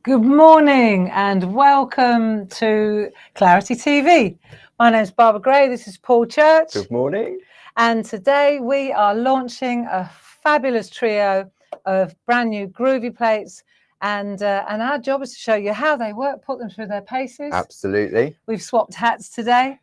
Good morning and welcome to Clarity TV. My name is Barbara Gray, this is Paul Church. Good morning. And today we are launching a fabulous trio of brand new Groovi plates, and our job is to show you how they work, put them through their paces. Absolutely. We've swapped hats today.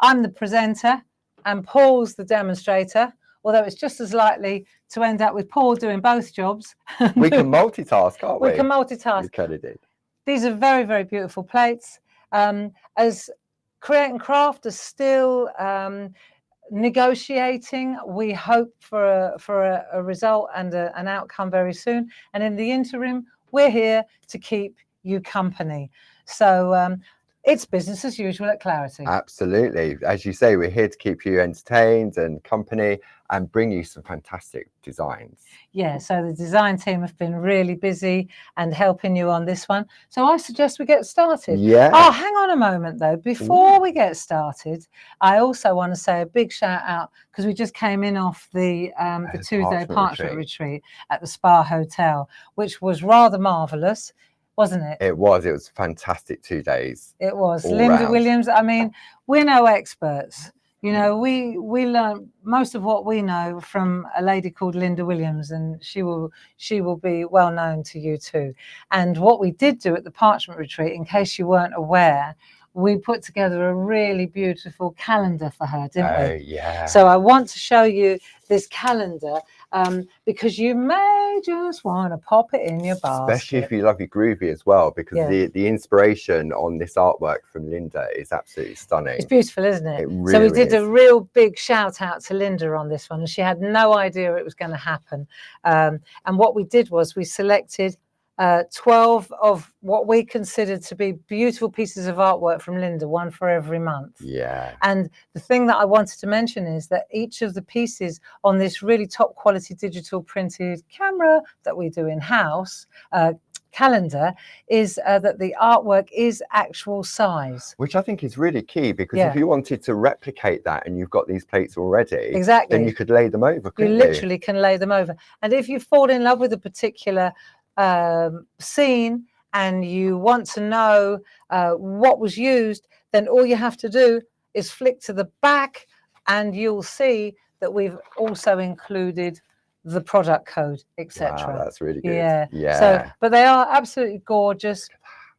I'm the presenter and Paul's the demonstrator, although it's just as likely to end up with Paul doing both jobs. We can multitask, can't we? We can multitask. You kind of did. These are very, very beautiful plates. As Create and Craft are still negotiating, we hope for a result and an outcome very soon. And in the interim, we're here to keep you company. So it's business as usual at Clarity. Absolutely. As you say, we're here to keep you entertained and company and bring you some fantastic designs. Yeah, so the design team have been really busy and helping you on this one. So I suggest we get started. Yeah. Oh, hang on a moment though. Before we get started, I also want to say a big shout out because we just came in off the two-day parchment retreat at the Spa Hotel, which was rather marvellous. Wasn't it? It was fantastic 2 days. It was. Linda Williams, I mean, we're no experts. You know, we learn most of what we know from a lady called Linda Williams, and she will be well known to you too. And what we did do at the Parchment Retreat, in case you weren't aware, we put together a really beautiful calendar for her, didn't we? Oh, yeah. So I want to show you this calendar because you may just want to pop it in your basket. Especially if you love your Groovi as well, because the inspiration on this artwork from Linda is absolutely stunning. It's beautiful, isn't it? It really so we did is. A real big shout out to Linda on this one, and she had no idea it was going to happen. And what we did was we selected 12 of what we considered to be beautiful pieces of artwork from Linda, one for every month. Yeah. And the thing that I wanted to mention is that each of the pieces on this really top quality digital printed camera that we do in-house calendar is that the artwork is actual size, which I think is really key, because if you wanted to replicate that and you've got these plates already, then you could lay them over. You literally can lay them over. And if you fall in love with a particular scene and you want to know what was used, then all you have to do is flick to the back and you'll see that we've also included the product code, etc. Wow, that's really good. Yeah. So, but they are absolutely gorgeous,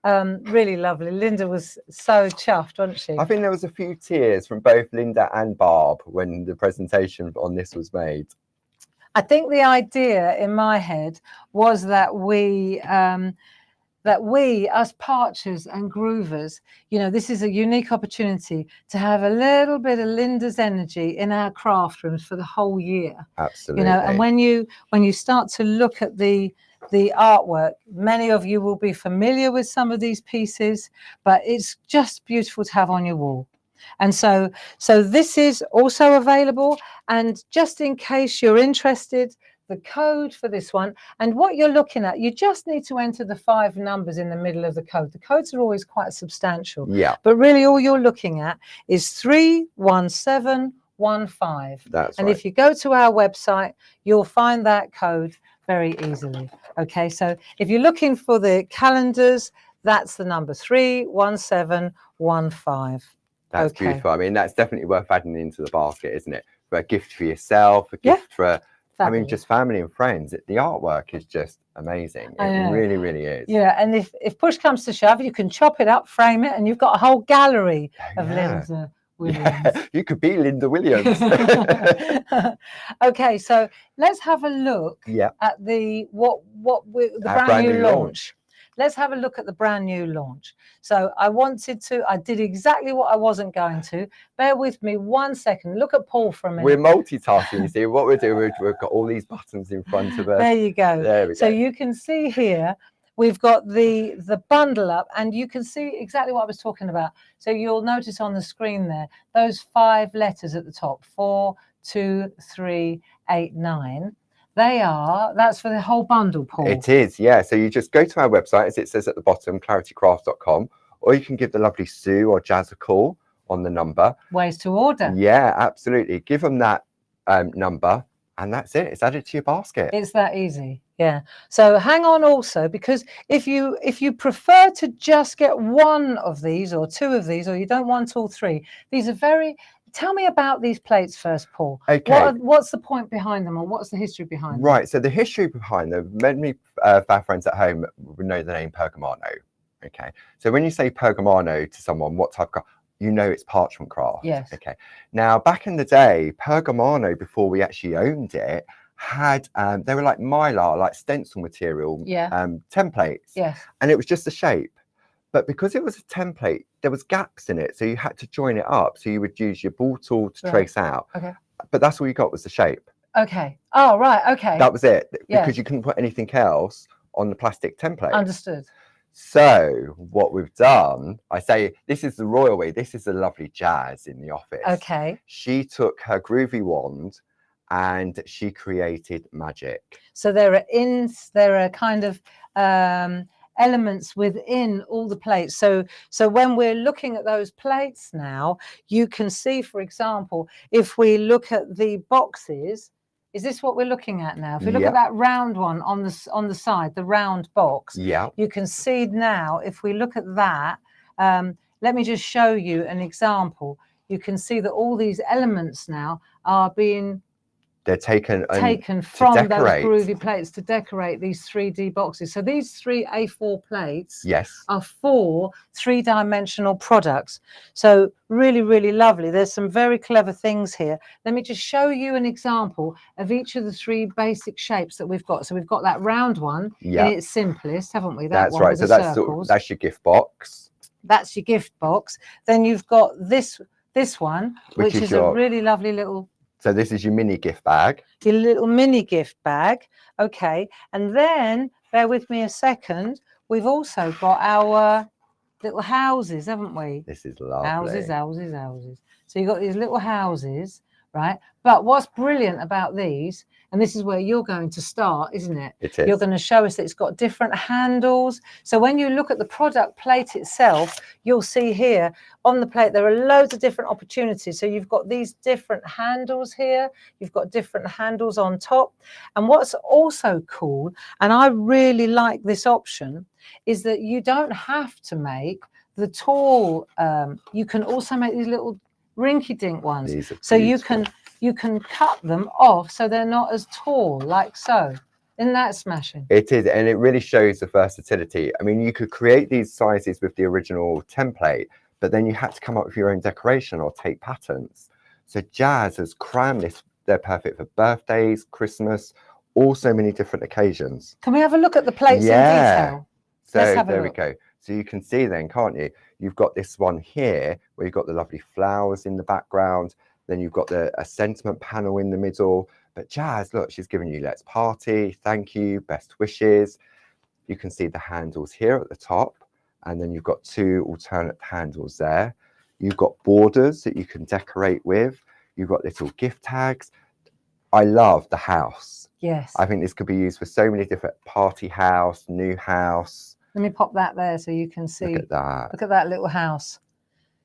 really lovely. Linda was so chuffed, wasn't she? I think there was a few tears from both Linda and Barb when the presentation on this was made. I think the idea in my head was that we, us parchers and groovers, you know, this is a unique opportunity to have a little bit of Linda's energy in our craft rooms for the whole year. Absolutely. You know, and when you start to look at the artwork, many of you will be familiar with some of these pieces, but it's just beautiful to have on your wall. And so this is also available, and just in case you're interested, the code for this one, and what you're looking at, you just need to enter the 5 numbers in the middle of the code. The codes are always quite substantial, but really all you're looking at is 31715. That's and right. If you go to our website, you'll find that code very easily. Okay, so if you're looking for the calendars, that's the number 31715. That's beautiful. I mean, that's definitely worth adding into the basket, isn't it? For a gift for yourself, a gift for, I mean, just family and friends. The artwork is just amazing. It really, really is. Yeah, and if push comes to shove, you can chop it up, frame it, and you've got a whole gallery of Linda Williams. Yeah, you could be Linda Williams. Okay, so let's have a look at the brand new launch. Let's have a look at the brand new launch. So I did exactly what I wasn't going to. Bear with me 1 second. Look at Paul for a minute. We're multitasking, you see. What we're doing, we've got all these buttons in front of us. There you go. There we go. So you can see here, we've got the bundle up, and you can see exactly what I was talking about. So you'll notice on the screen there, those 5 letters at the top, 4, 2, 3, 8, 9. That's for the whole bundle, Paul. It is, yeah. So you just go to our website, as it says at the bottom, claritycraft.com, or you can give the lovely Sue or Jazz a call on the number. Ways to order. Yeah, absolutely. Give them that number, and that's it. It's added to your basket. It's that easy. Yeah. So hang on also, because if you prefer to just get one of these or two of these, or you don't want all three, these are very. Tell me about these plates first, Paul. Okay. What's the point behind them, or what's the history behind them? Right. So the history behind them, many of our friends at home would know the name Pergamano. Okay. So when you say Pergamano to someone, what type of craft? You know it's parchment craft. Yes. Okay. Now, back in the day, Pergamano, before we actually owned it, had they were like mylar, like stencil material, templates. Yes. And it was just a shape. But because it was a template, there was gaps in it, so you had to join it up. So you would use your ball tool to trace out. Okay. But that's all you got was the shape. Okay. Oh, right. Okay. That was it, because you couldn't put anything else on the plastic template. Understood. So what we've done, I say, this is the royal way. This is the lovely Jazz in the office. Okay. She took her Groovi wand and she created magic. So there are kind of elements within all the plates. So when we're looking at those plates now, you can see, for example, if we look at the boxes, is this what we're looking at now? If we look at that round one on the side, the round box, you can see now, if we look at that, let me just show you an example. You can see that all these elements now are being they're taken from those Groovi plates to decorate these 3D boxes. So these 3 A4 plates are 4 3-dimensional products. So really, really lovely. There's some very clever things here. Let me just show you an example of each of the 3 basic shapes that we've got. So we've got that round one in its simplest, haven't we? That's right. So that's your gift box. That's your gift box. Then you've got this one, which is a really lovely little. So this is your mini gift bag. Your little mini gift bag. Okay. And then, bear with me a second, we've also got our little houses, haven't we? This is lovely. Houses. So you've got these little houses, right? But what's brilliant about these, and this is where you're going to start, isn't it? It is. You're going to show us that it's got different handles. So when you look at the product plate itself, you'll see here on the plate, there are loads of different opportunities. So you've got these different handles here. You've got different handles on top. And what's also cool, and I really like this option, is that you don't have to make the tall, you can also make these little rinky-dink ones. So you can cut them off so they're not as tall, like so. Isn't that smashing? It is, and it really shows the versatility. I mean, you could create these sizes with the original template, but then you had to come up with your own decoration or take patterns. So Jazz has crammed this. They're perfect for birthdays, Christmas, all so many different occasions. Can we have a look at the plates in detail? So there we go. So you can see then, can't you? You've got this one here where you've got the lovely flowers in the background. Then you've got a sentiment panel in the middle. But Jazz, look, she's giving you let's party, thank you, best wishes. You can see the handles here at the top. And then you've got 2 alternate handles there. You've got borders that you can decorate with. You've got little gift tags. I love the house. Yes. I think this could be used for so many different party house, new house. Let me pop that there so you can see. Look at that. Look at that little house.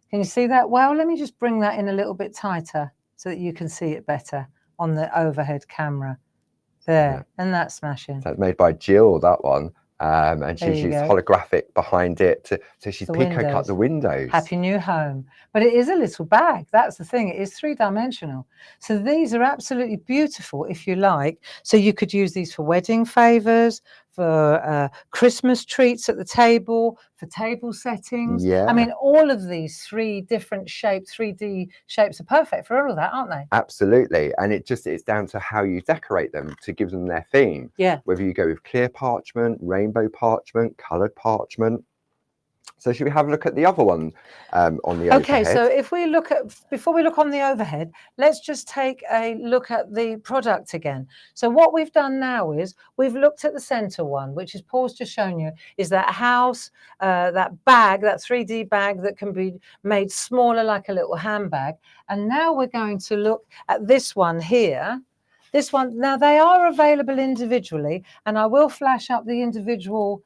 Can you see that? Well, let me just bring that in a little bit tighter so that you can see it better on the overhead camera. There, and that's smashing. That's made by Jill, that one. And she's used holographic behind it so she's pico cut the windows. Happy new home. But it is a little bag. That's the thing. It is 3-dimensional. So these are absolutely beautiful if you like. So you could use these for wedding favors, for Christmas treats at the table, for table settings. Yeah. I mean, all of these 3 different shapes, 3D shapes are perfect for all of that, aren't they? Absolutely. And it's down to how you decorate them to give them their theme. Yeah. Whether you go with clear parchment, rainbow parchment, coloured parchment. So should we have a look at the other one on the overhead? Okay, so if we look at, before we look on the overhead, let's just take a look at the product again. So what we've done now is we've looked at the center one, which is Paul's just shown you, is that house, that bag, that 3D bag that can be made smaller like a little handbag. And now we're going to look at this one here. This one, now they are available individually, and I will flash up the individual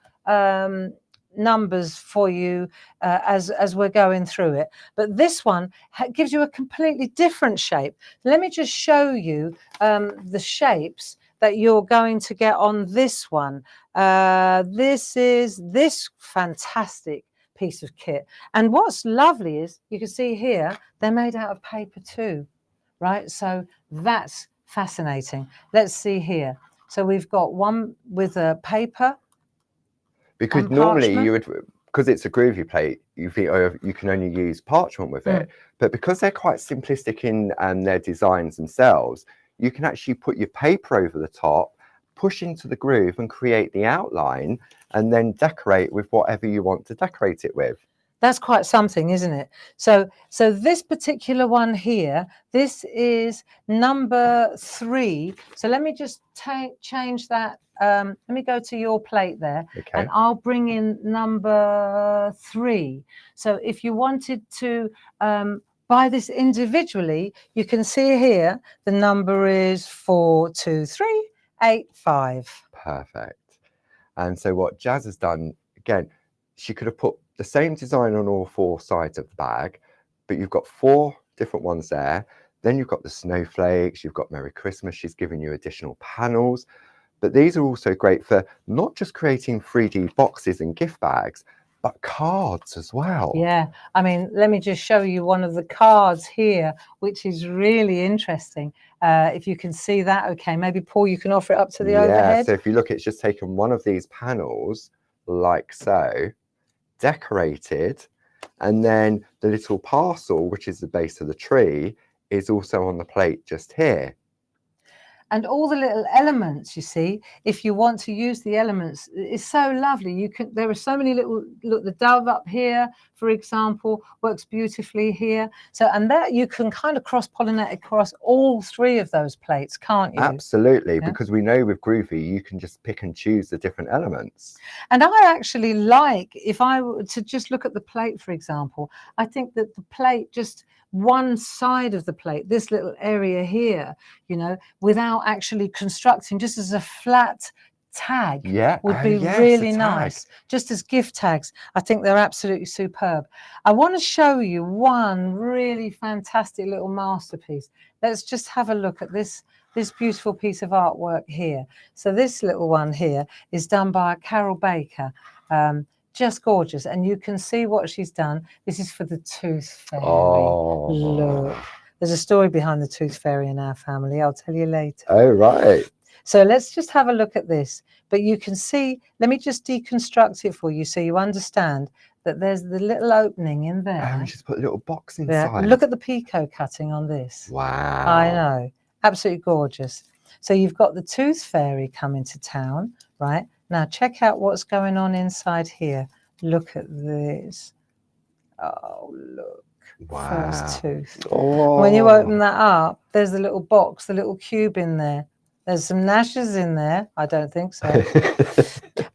numbers for you as we're going through it. But this one gives you a completely different shape. Let me just show you the shapes that you're going to get on this one. This is this fantastic piece of kit. And what's lovely is you can see here, they're made out of paper too, right? So that's fascinating. Let's see here. So we've got one with a paper. Because normally you would, because it's a Groovi plate, you think, oh, you can only use parchment with it. But because they're quite simplistic in their designs themselves, you can actually put your paper over the top, push into the groove and create the outline, and then decorate with whatever you want to decorate it with. That's quite something, isn't it? So this particular one here, this is number 3. So let me just change that. Let me go to your plate there, and I'll bring in number 3. So if you wanted to buy this individually, you can see here the number is 42385. Perfect. And so what Jazz has done, again, she could have put the same design on all 4 sides of the bag, but you've got 4 different ones there. Then you've got the snowflakes, you've got Merry Christmas, she's given you additional panels. But these are also great for not just creating 3D boxes and gift bags, but cards as well. Yeah, I mean, let me just show you one of the cards here, which is really interesting. If you can see that, okay, maybe Paul, you can offer it up to the overhead. Yeah, so if you look, it's just taken one of these panels, like so, decorated, and then the little parcel, which is the base of the tree, is also on the plate just here. And all the little elements, you see, if you want to use the elements, it's so lovely. You can, there are so many little, look, the dove up here, for example, works beautifully here. So, and that you can kind of cross-pollinate across all 3 of those plates, can't you? Absolutely, yeah. Because we know with Groovi, you can just pick and choose the different elements. And I actually like, if I were to just look at the plate, for example, I think that the plate, just one side of the plate, this little area here, you know, without actually constructing, just as a flat tag, would be really nice, just as gift tags. I think they're absolutely superb. I want to show you one really fantastic little masterpiece. Let's just have a look at this beautiful piece of artwork here. So this little one here is done by Carol Baker. Just gorgeous, and you can see what she's done. This is for the Tooth Fairy. Oh. Look, there's a story behind the Tooth Fairy in our family. I'll tell you later. Oh, right. So let's just have a look at this. But you can see, let me just deconstruct it for you so you understand that there's the little opening in there. And she's put a little box inside. Yeah. Look at the picot cutting on this. Wow. I know. Absolutely gorgeous. So you've got the Tooth Fairy coming to town, right? Now check out what's going on inside here. Look at this. Oh, look. Wow. First tooth. Oh. When you open that up, there's the little box, the little cube in there. There's some gnashes in there. I don't think so.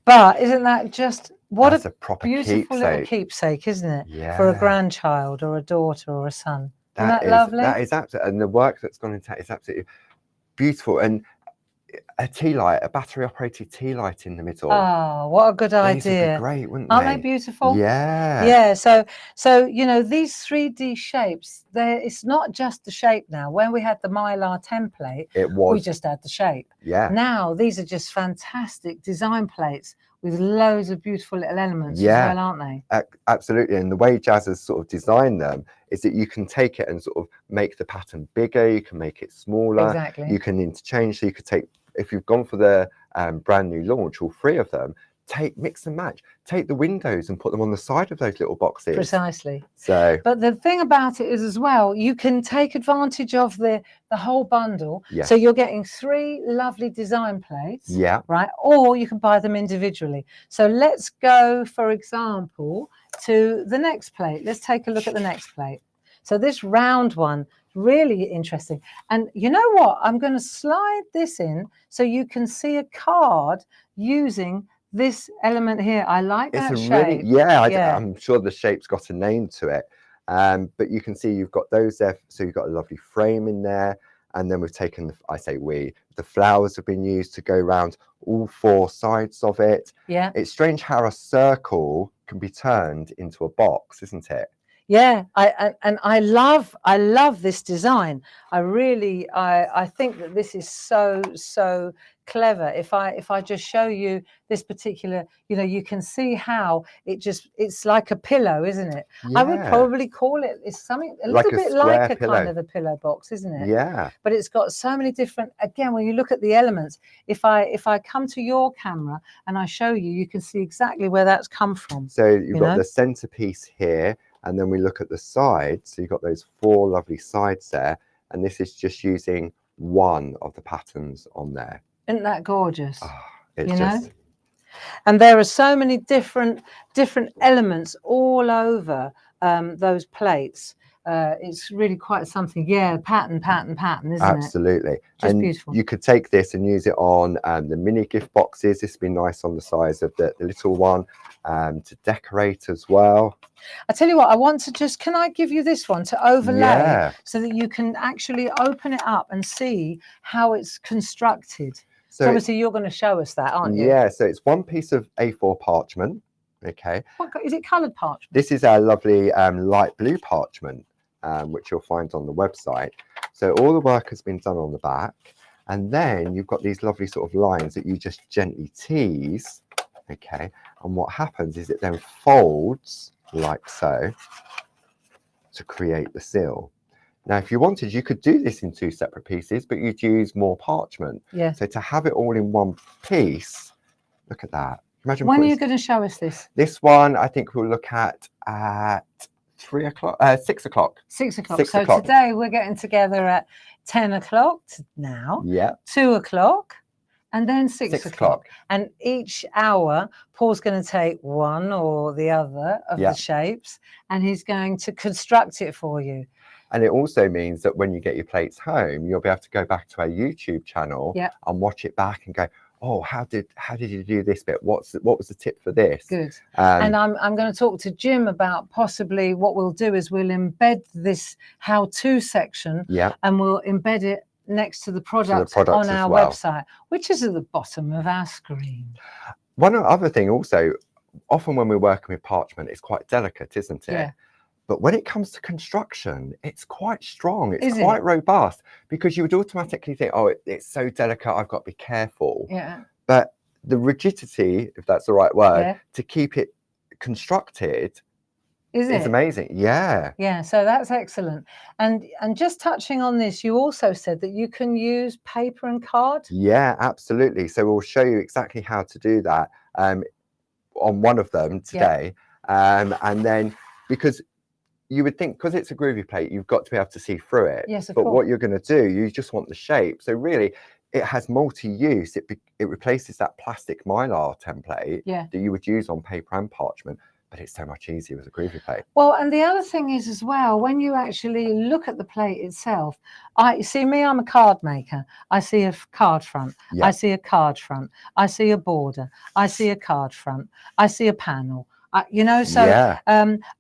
But isn't that just, what a proper beautiful little keepsake, isn't it? Yeah. For a grandchild or a daughter or a son. Isn't that lovely? That is absolutely, and the work that's gone into that is absolutely beautiful. And a tea light, a battery operated tea light in the middle. Oh, what a good idea. These would be great, wouldn't they? Aren't they beautiful? Yeah. Yeah, so you know, these 3D shapes, it's not just the shape now. When we had the Mylar template, we just had the shape. Yeah. Now these are just fantastic design plates with loads of beautiful little elements as well, aren't they? Absolutely. And the way Jazz has sort of designed them is that you can take it and sort of make the pattern bigger, you can make it smaller. Exactly. You can interchange, so you could take, if you've gone for the brand new launch, all 3 of them, mix and match, take the windows and put them on the side of those little boxes. Precisely. So, but the thing about it is as well, you can take advantage of the whole bundle. Yes. So you're getting 3 lovely design plates, right? Or you can buy them individually. So let's go, for example, to the next plate. Let's take a look at the next plate. So this round one, really interesting. And you know what? I'm going to slide this in so you can see a card using this element here. I like that shape. Really, I'm sure the shape's got a name to it. But you can see you've got those there. So you've got a lovely frame in there. And then we've taken, the flowers have been used to go around all 4 sides of it. Yeah. It's strange how a circle can be turned into a box, isn't it? Yeah, I love this design. I think that this is so clever if I just show you this particular, you know, you can see how it's like a pillow, isn't it? I would Yeah. probably call it's something a Like little a bit like square a pillow. kind of a pillow box, isn't it? Yeah. But it's got so many different, again, when you look at the elements, if I come to your camera and I show you, you can see exactly where that's come from. So you've got the centerpiece here, and then we look at the sides. So you've got those 4 lovely sides there, and this is just using one of the patterns on there. Isn't that gorgeous? Oh, it's just... And there are so many different elements all over those plates. It's really quite something. Yeah, pattern, isn't it? Absolutely. Just and beautiful. You could take this and use it on the mini gift boxes. This would be nice on the size of the little one, to decorate as well. I tell you what, I want to just, can I give you this one to overlay so that you can actually open it up and see how it's constructed? So obviously you're going to show us that, aren't you? Yeah, so it's one piece of A4 parchment. Okay. What, is it coloured parchment? This is our lovely light blue parchment, which you'll find on the website. So all the work has been done on the back, and then you've got these lovely sort of lines that you just gently tease. Okay, and what happens is it then folds like so to create the seal. Now, if you wanted, you could do this in 2 separate pieces, but you'd use more parchment. Yeah. So to have it all in one piece, look at that. Imagine when are you going to show us this? This one, I think we'll look at 3 o'clock, 6 o'clock. 6 o'clock. So today we're getting together at 10 o'clock now. Yeah. 2 o'clock. And then 6 o'clock. And each hour, Paul's going to take one or the other of the shapes, and he's going to construct it for you. And it also means that when you get your plates home, you'll be able to go back to our YouTube channel and watch it back and go, oh, how did you do this bit? What was the tip for this? Good. And I'm going to talk to Jim about possibly what we'll do is we'll embed this how-to section, and we'll embed it next to the product on our website, which is at the bottom of our screen. One other thing also, often when we're working with parchment, it's quite delicate, isn't it? Yeah. But when it comes to construction, it's quite strong. It's quite robust, because you would automatically think, oh, it's so delicate, I've got to be careful. Yeah. But the rigidity, if that's the right word, to keep it constructed is amazing. Yeah. Yeah, so that's excellent. And just touching on this, you also said that you can use paper and card. Yeah, absolutely. So we'll show you exactly how to do that on one of them today. And then, because you would think, because it's a Groovi plate, you've got to be able to see through it. Yes, of course. But what you're going to do, you just want the shape. So really, it has multi-use. It replaces that plastic mylar template that you would use on paper and parchment, but it's so much easier with a Groovi plate. Well, and the other thing is as well, when you actually look at the plate itself, I'm a card maker. I see a card front. I see a card front. I see a border. I see a card front. I see a panel. You know, so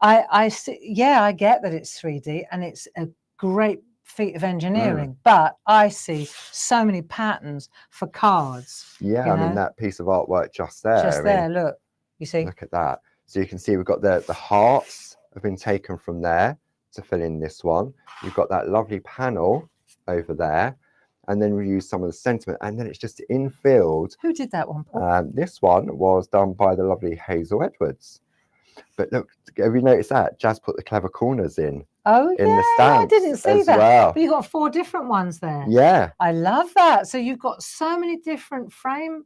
I see, I get that it's 3D and it's a great feat of engineering, but I see so many patterns for cards. Yeah, I mean, that piece of artwork just there. Look, you see. Look at that. So you can see we've got the hearts have been taken from there to fill in this one. You've got that lovely panel over there. And then we use some of the sentiment, and then it's just infilled. Who did that one, Paul? This one was done by the lovely Hazel Edwards. But look, have you noticed that? Jazz put the clever corners in. Oh, in the stamps. I didn't see that. Well. But you've got 4 different ones there. Yeah. I love that. So you've got so many different frame.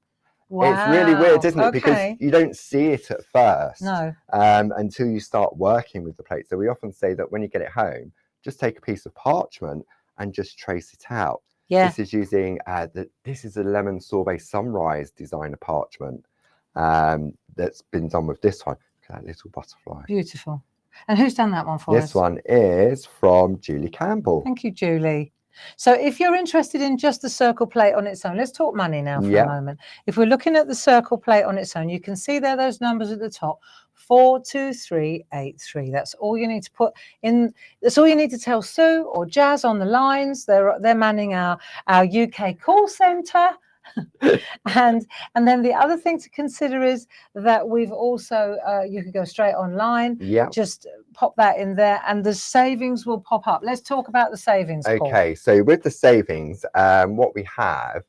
Wow. It's really weird, isn't it? Because you don't see it at first. No. Until you start working with the plate. So we often say that when you get it home, just take a piece of parchment and just trace it out. Yeah. This is using this is a lemon sorbet sunrise designer parchment that's been done with this one. Look at that little butterfly. Beautiful. And who's done that one for us? This one is from Julie Campbell. Thank you, Julie. So if you're interested in just the circle plate on its own, let's talk money now for a moment. If we're looking at the circle plate on its own, you can see there those numbers at the top, 42383. That's all you need to put in. That's all you need to tell Sue or Jazz on the lines. They're manning our UK call centre. and then the other thing to consider is that we've also you can go straight online, just pop that in there and the savings will pop up. Let's talk about the savings, Paul. Okay, so with the savings, what we have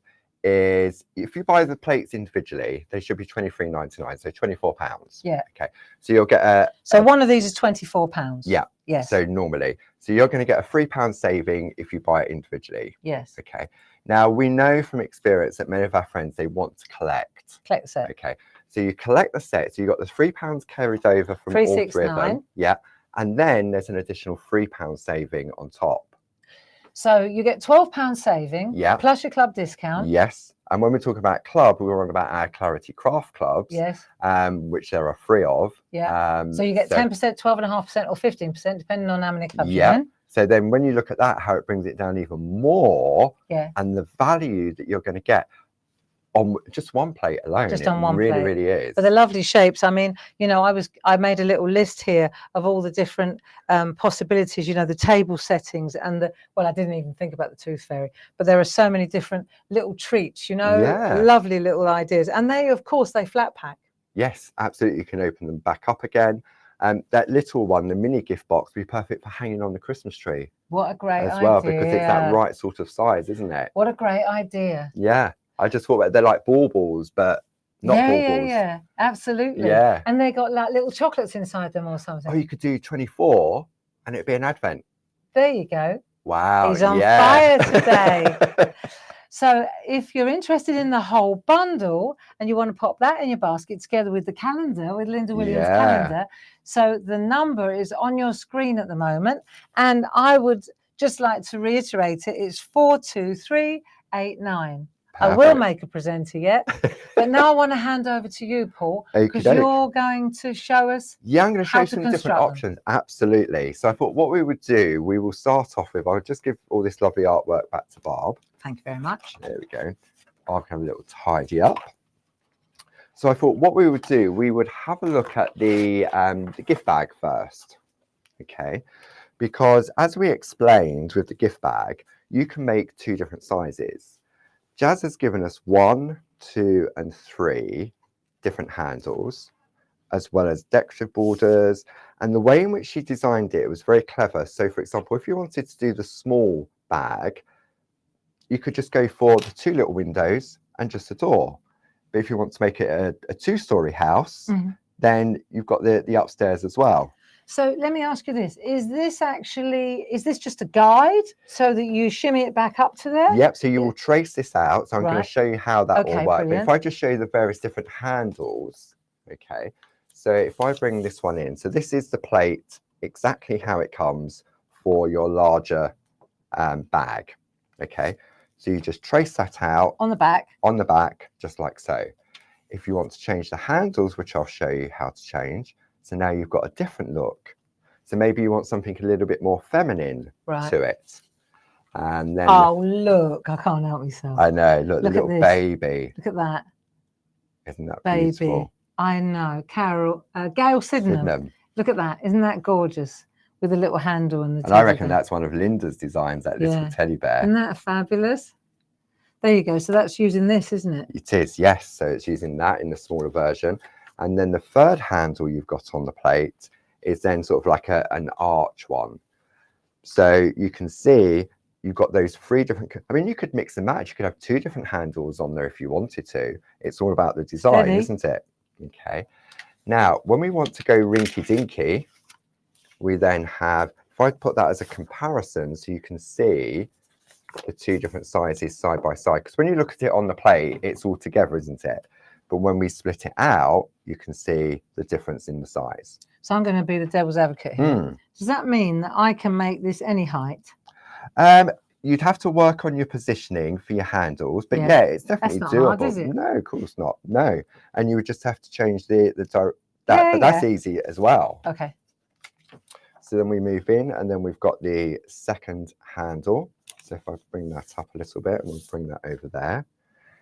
is if you buy the plates individually, they should be £23.99, so £24. Yeah. Okay. So you'll get So one of these is £24. Yeah. Yes. So normally, so you're going to get a £3 saving if you buy it individually. Yes. Okay. Now we know from experience that many of our friends, they want to collect. Collect the set. Okay. So you collect the set. So you got the £3 carried over from all three of them. Yeah. And then there's an additional £3 saving on top. So you get £12 saving, Yeah, plus your club discount. Yes. And when we talk about club, we were on about our Clarity Craft clubs. Yes. Which there are 3 of. Yeah. So you get 10%, 12.5%, or 15%, depending on how many clubs you're in. So then when you look at that, how it brings it down even more, and the value that you're going to get on just one plate alone, just on one plate. Really is. But the lovely shapes. I mean, you know, I made a little list here of all the different possibilities, you know, the table settings and I didn't even think about the tooth fairy, but there are so many different little treats, you know, lovely little ideas. And they, of course, they flat pack. Yes, absolutely. You can open them back up again. That little one, the mini gift box, would be perfect for hanging on the Christmas tree. What a great idea. As well, because it's that right sort of size, isn't it? What a great idea. Yeah. I just thought they're like baubles, but not baubles. Yeah, absolutely. Yeah. And they got like little chocolates inside them or something. Oh, you could do 24 and it'd be an advent. There you go. Wow. He's on fire today. So if you're interested in the whole bundle and you want to pop that in your basket together with the calendar, with Linda Williams' calendar. So the number is on your screen at the moment. And I would just like to reiterate it. It's 42389. I will make a presenter yet, but now I want to hand over to you, Paul, because you're going to show us. Yeah, I'm going to show you some different options. Absolutely. So I thought what we would do, we will start off with, I'll just give all this lovely artwork back to Barb. Thank you very much. There we go. I'll have a little tidy up. So I thought what we would do, we would have a look at the gift bag first. Okay. Because as we explained with the gift bag, you can make 2 different sizes. Jazz has given us 1, 2, and 3 different handles, as well as decorative borders. And the way in which she designed it was very clever. So, for example, if you wanted to do the small bag, you could just go for the 2 little windows and just a door. But if you want to make it a 2-story house, then you've got the upstairs as well. So let me ask you this. Is this just a guide so that you shimmy it back up to there? Yep, so you will trace this out. So I'm going to show you how that will work. But if I just show you the various different handles, okay. So if I bring this one in, so this is the plate, exactly how it comes for your larger bag, okay. So you just trace that out. On the back, just like so. If you want to change the handles, which I'll show you how to change, so now you've got a different look. So maybe you want something a little bit more feminine to it. And then look, I can't help myself. I know, look the little baby. Look at that. Isn't that baby? Beautiful? I know. Gail Sydenham. Look at that. Isn't that gorgeous? With a little handle and the I reckon that's one of Linda's designs, that little teddy bear. Isn't that fabulous? There you go. So that's using this, isn't it? It is, yes. So it's using that in the smaller version. And then the third handle you've got on the plate is then sort of like an arch one. So you can see you've got those 3 different, I mean, you could mix and match. You could have 2 different handles on there if you wanted to. It's all about the design, isn't it? Okay. Now, when we want to go rinky dinky, we then have, if I put that as a comparison so you can see the 2 different sizes side by side, because when you look at it on the plate, it's all together, isn't it? But when we split it out, you can see the difference in the size. So I'm going to be the devil's advocate here. Does that mean that I can make this any height? You'd have to work on your positioning for your handles, but yeah, it's definitely doable. Hard, is it? No, of course not. No, and you would just have to change but that's easy as well. Okay. So then we move in, and then we've got the second handle. So if I bring that up a little bit, and we'll bring that over there.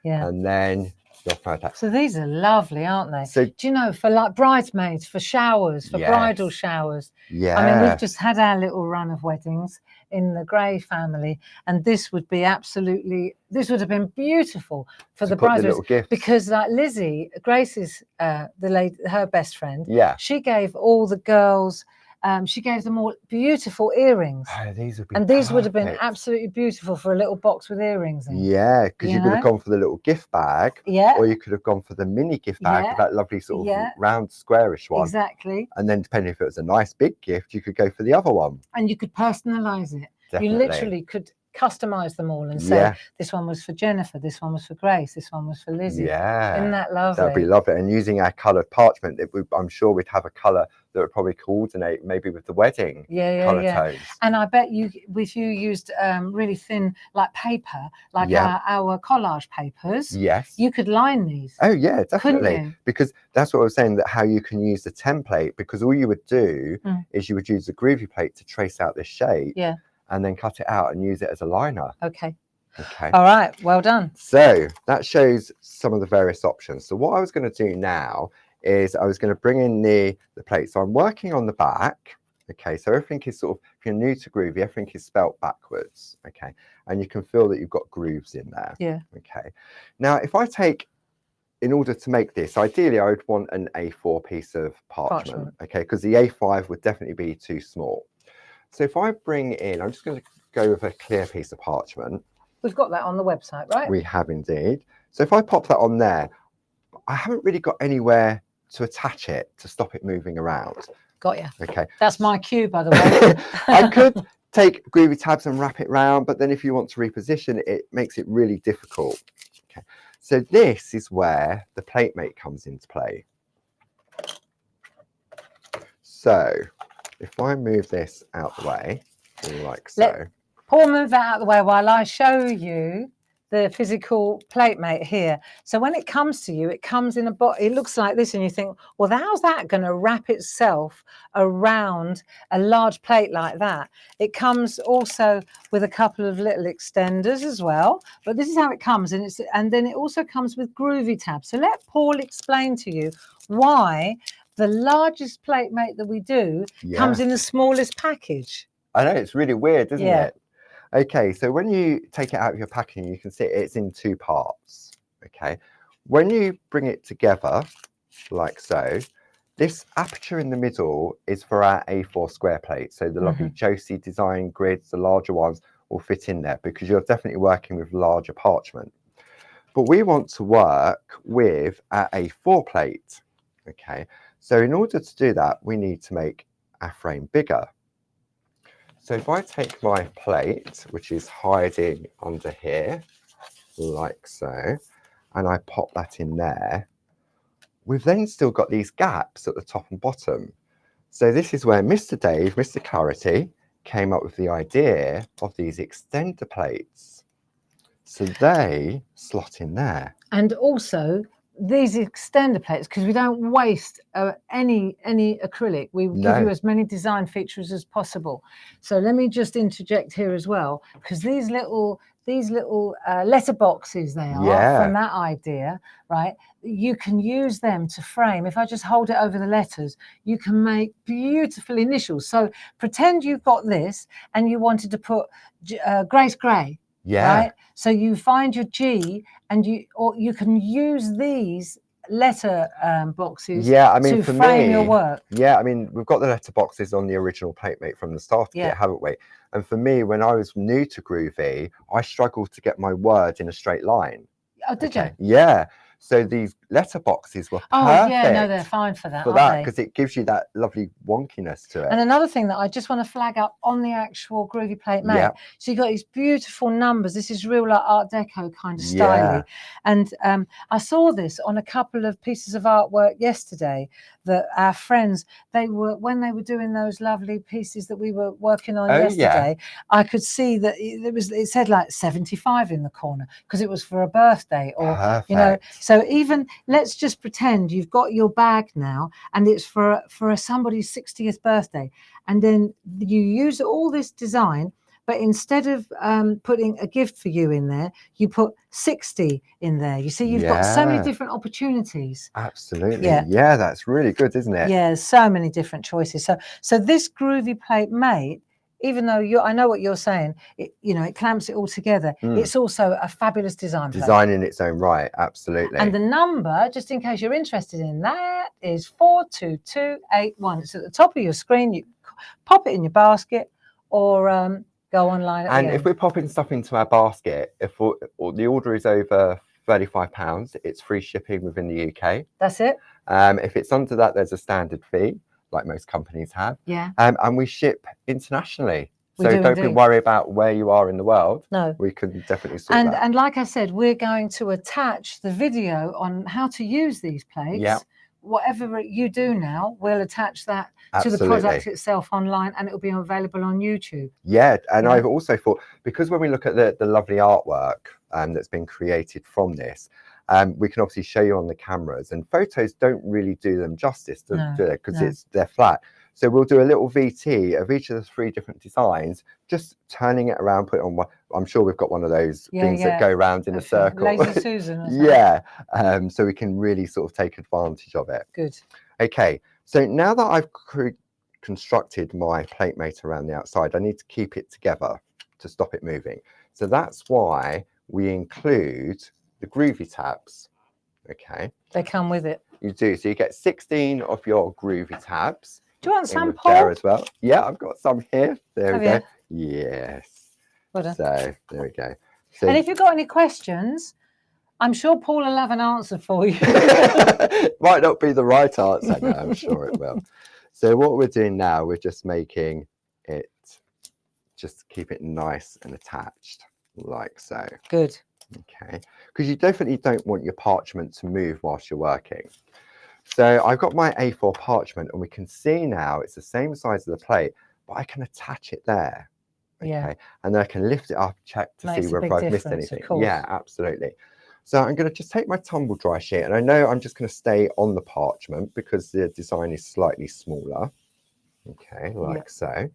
Yeah. And then you'll find that. So these are lovely, aren't they? So do you know, for like bridesmaids, for showers, for bridal showers. Yeah. I mean, we've just had our little run of weddings in the Gray family, and this would have been beautiful for the bridesmaids, because like Lizzie, Grace's her best friend, she gave all the girls she gave them all beautiful earrings. Oh, these would be And these would have been perfect. absolutely beautiful for a little box with earrings in. Yeah, because you could have gone for the little gift bag, Yeah. or you could have gone for the mini gift bag with that lovely sort of round squarish one. Exactly. And then depending if it was a nice big gift, you could go for the other one. And you could personalize it. Definitely. You literally could customize them all and say, this one was for Jennifer, this one was for Grace, this one was for Lizzie. Yeah. Isn't that lovely? That'd be lovely. And using our coloured parchment, I'm sure we'd have a colour that would probably coordinate maybe with the wedding colour tones. And I bet if you used really thin like paper, like our collage papers, you could line these. Oh yeah, definitely. Because that's what I was saying, that how you can use the template, because all you would do is you would use the Groovi plate to trace out this shape. Yeah. And then cut it out and use it as a liner. Okay. Okay. All right. Well done. So that shows some of the various options. So what I was going to do now is I was going to bring in the plate. So I'm working on the back. Okay. So everything is sort of, if you're new to Groovi, everything is spelt backwards. Okay. And you can feel that you've got grooves in there. Yeah. Okay. Now, if I take, in order to make this, ideally I would want an A4 piece of parchment. Okay. Because the A5 would definitely be too small. So if I bring in, I'm just going to go with a clear piece of parchment. We've got that on the website, right? We have indeed. So if I pop that on there, I haven't really got anywhere to attach it to stop it moving around. Got you. Okay. That's my cue, by the way. I could take Groovi tabs and wrap it round, but then if you want to reposition it, it makes it really difficult. Okay. So this is where the plate mate comes into play. So if I move this out the way, like so. Paul, move that out of the way while I show you the physical plate mate here. So when it comes to you, it comes in a box. It looks like this, and you think, well, how's that going to wrap itself around a large plate like that? It comes also with a couple of little extenders as well. But this is how it comes, and then it also comes with Groovi tabs. So let Paul explain to you why the largest plate mate that we do comes in the smallest package. I know, it's really weird, isn't it? Okay, so when you take it out of your packaging, you can see it's in two parts. Okay, when you bring it together like so, this aperture in the middle is for our A4 square plate. So the lovely Josie design grids, the larger ones, will fit in there because you're definitely working with larger parchment. But we want to work with our A4 plate. Okay, so in order to do that, we need to make our frame bigger. So if I take my plate, which is hiding under here, like so, and I pop that in there, we've then still got these gaps at the top and bottom. So this is where Mr. Dave, Mr. Clarity, came up with the idea of these extender plates. So they slot in there. And also, these extender plates, because we don't waste any acrylic, we give you as many design features as possible. So let me just interject here as well, because these little letter boxes they are from that idea, right? You can use them to frame. If I just hold it over the letters, you can make beautiful initials. So pretend you've got this and you wanted to put Grace Gray. Right. So you find your G, and you can use these letter boxes to frame your work. Yeah, I mean, we've got the letter boxes on the original platemate from the start of it, haven't we? And for me, when I was new to Groovi, I struggled to get my words in a straight line. Oh, did you? Yeah. So these letter boxes were perfect. Oh yeah, no, they're fine for that. Because it gives you that lovely wonkiness to it. And another thing that I just want to flag up on the actual Groovi plate mate. So you got these beautiful numbers. This is real like Art Deco kind of styling. And I saw this on a couple of pieces of artwork yesterday that our friends, when they were doing those lovely pieces that we were working on yesterday, I could see that it said like 75 in the corner because it was for a birthday, or you know. So even let's just pretend you've got your bag now and it's for somebody's 60th birthday, and then you use all this design, but instead of putting a gift for you in there, you put 60 in there. You see, you've got so many different opportunities. Absolutely. Yeah, that's really good, isn't it? Yeah, so many different choices. So this Groovi plate mate, even though I know what you're saying, it clamps it all together. It's also a fabulous design plate. Design in its own right, absolutely. And the number, just in case you're interested in that, is 42281. It's at the top of your screen. You pop it in your basket, or go online. And if we're popping stuff into our basket, if the order is over £35, it's free shipping within the UK. That's it. If it's under that, there's a standard fee, like most companies have. Yeah. And we ship internationally. We So do don't be indeed. worried about where you are in the world. No. We can definitely sort that. And like I said, we're going to attach the video on how to use these plates. Yeah. Whatever you do now, we'll attach that Absolutely. to the product itself online, and it'll be available on YouTube. Yeah, and I've also thought, because when we look at the lovely artwork that's been created from this, we can obviously show you on the cameras, and photos don't really do them justice, do they? Because they're flat. So we'll do a little VT of each of the 3 different designs, just turning it around, put it on one. I'm sure we've got one of those things that go around in a circle. Lazy Susan or something. Yeah, so we can really sort of take advantage of it. Good. Okay, so now that I've constructed my plate mate around the outside, I need to keep it together to stop it moving. So that's why we include the Groovi tabs. Okay. They come with it. You do. So you get 16 of your Groovi tabs. Do you want some, Paul? There as well. Yeah, I've got some here. There we go. You? Yes. Well done. So there we go. So, and if you've got any questions, I'm sure Paul will have an answer for you. might not be the right answer. No, I'm sure it will. So what we're doing now, we're just making it, just keep it nice and attached, like so. Good. Okay, because you definitely don't want your parchment to move whilst you're working. So I've got my A4 parchment, and we can see now it's the same size as the plate, but I can attach it there. Okay, yeah. And then I can lift it up, check to see whether I've missed anything. Yeah, absolutely. So I'm going to just take my tumble dry sheet, and I know I'm just going to stay on the parchment because the design is slightly smaller. Okay, like so.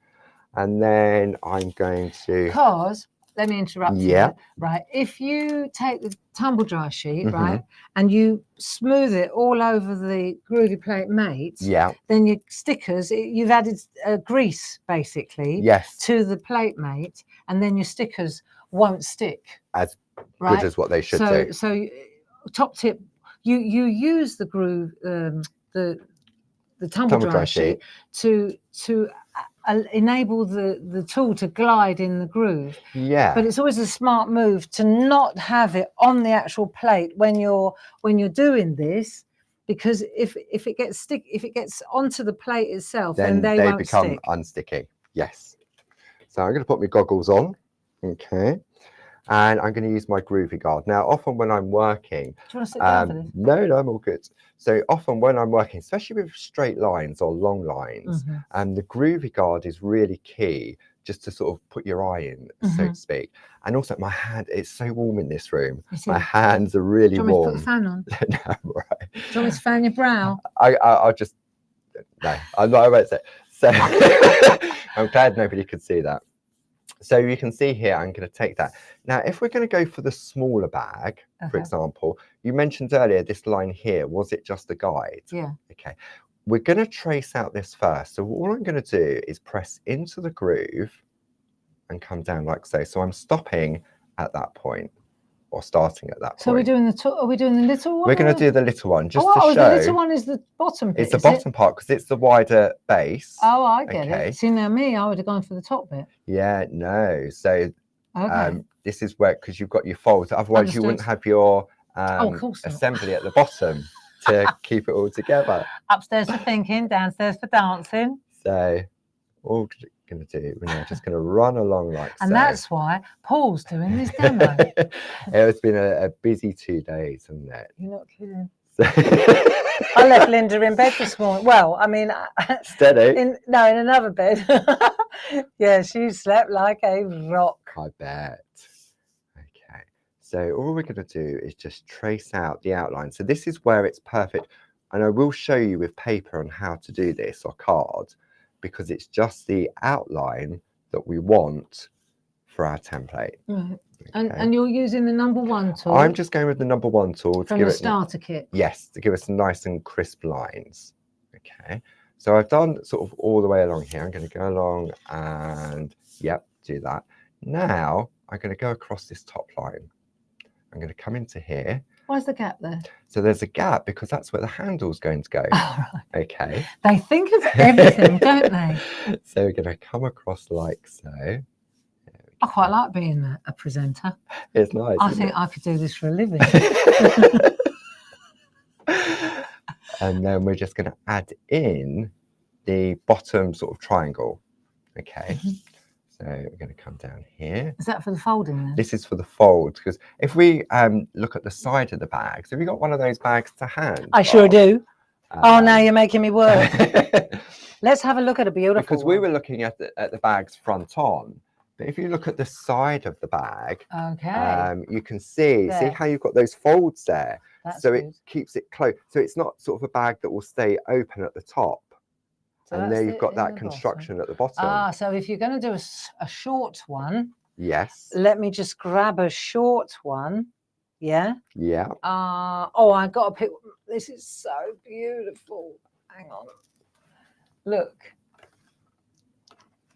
And then I'm going to... Because, let me interrupt you. Yeah. Right, if you take the tumble dry sheet, right, and you smooth it all over the Groovi plate mate, then your stickers, you've added grease, basically, to the plate mate, and then your stickers won't stick. As good as what they should do. So top tip, you use the groove, the tumble dry sheet to enable the tool to glide in the groove. Yeah. But it's always a smart move to not have it on the actual plate when you're doing this, because if it gets onto the plate itself, then they won't become stick. Unsticky. Yes. So I'm going to put my goggles on. Okay. And I'm going to use my Groovi guard. Now, often when I'm working... Do you want to sit down for this? No, I'm all good. So often when I'm working, especially with straight lines or long lines, the Groovi guard is really key, just to sort of put your eye in, so to speak. And also my hand, it's so warm in this room. My hands are really warm. Do you want me to put the fan on? No, right. Do you want me to fan your brow? I'll just... No, I won't say. So I'm glad nobody could see that. So you can see here, I'm going to take that. Now, if we're going to go for the smaller bag, for example, you mentioned earlier this line here, was it just a guide? Yeah. Okay. We're going to trace out this first. So all I'm going to do is press into the groove and come down like so. So I'm stopping at that point, or starting at that point. So we're doing are we doing the little one? We're going to do the little one, just to show. The little one is the bottom bit. It's the bottom part because it's the wider base. Oh, I get it. See, now me, I would have gone for the top bit. Yeah, no. So this is where, because you've got your folds. Otherwise, you wouldn't have your assembly at the bottom to keep it all together. Upstairs for thinking, downstairs for dancing. So all we're going to do, we're now just going to run along like so. And that's why Paul's doing this demo. It's been a busy 2 days, hasn't it? You're not kidding. I left Linda in bed this morning. Well, I mean, steady. In another bed. Yeah, she slept like a rock. I bet. Okay, so all we're going to do is just trace out the outline. So this is where it's perfect, and I will show you with paper on how to do this, or card, because it's just the outline that we want for our template. Right. Okay. And you're using the number 1 tool? I'm just going with the number 1 tool. From the starter kit? Yes, to give us some nice and crisp lines. Okay, so I've done sort of all the way along here. I'm going to go along and, do that. Now, I'm going to go across this top line. I'm going to come into here, Why's the gap there? So there's a gap because that's where the handle's going to go. Oh, right. Okay. They think of everything, don't they? So we're going to come across like so. I quite like being a presenter. It's nice. I think I could do this for a living. And then we're just going to add in the bottom sort of triangle. Okay. So we're going to come down here. Is that for the folding then? This is for the fold, because if we look at the side of the bag, so have you got one of those bags to hand? I sure do. Oh, now you're making me work. Let's have a look at a beautiful because we were looking at the bag's front on, but if you look at the side of the bag, okay, you can see how you've got those folds there. That's so good. It keeps it close. So it's not sort of a bag that will stay open at the top. So and there you've got that construction at the bottom. Ah, so if you're going to do a short one, yes. Let me just grab a short one. Yeah. Yeah. Oh, I got to pick. This is so beautiful. Hang on. Look.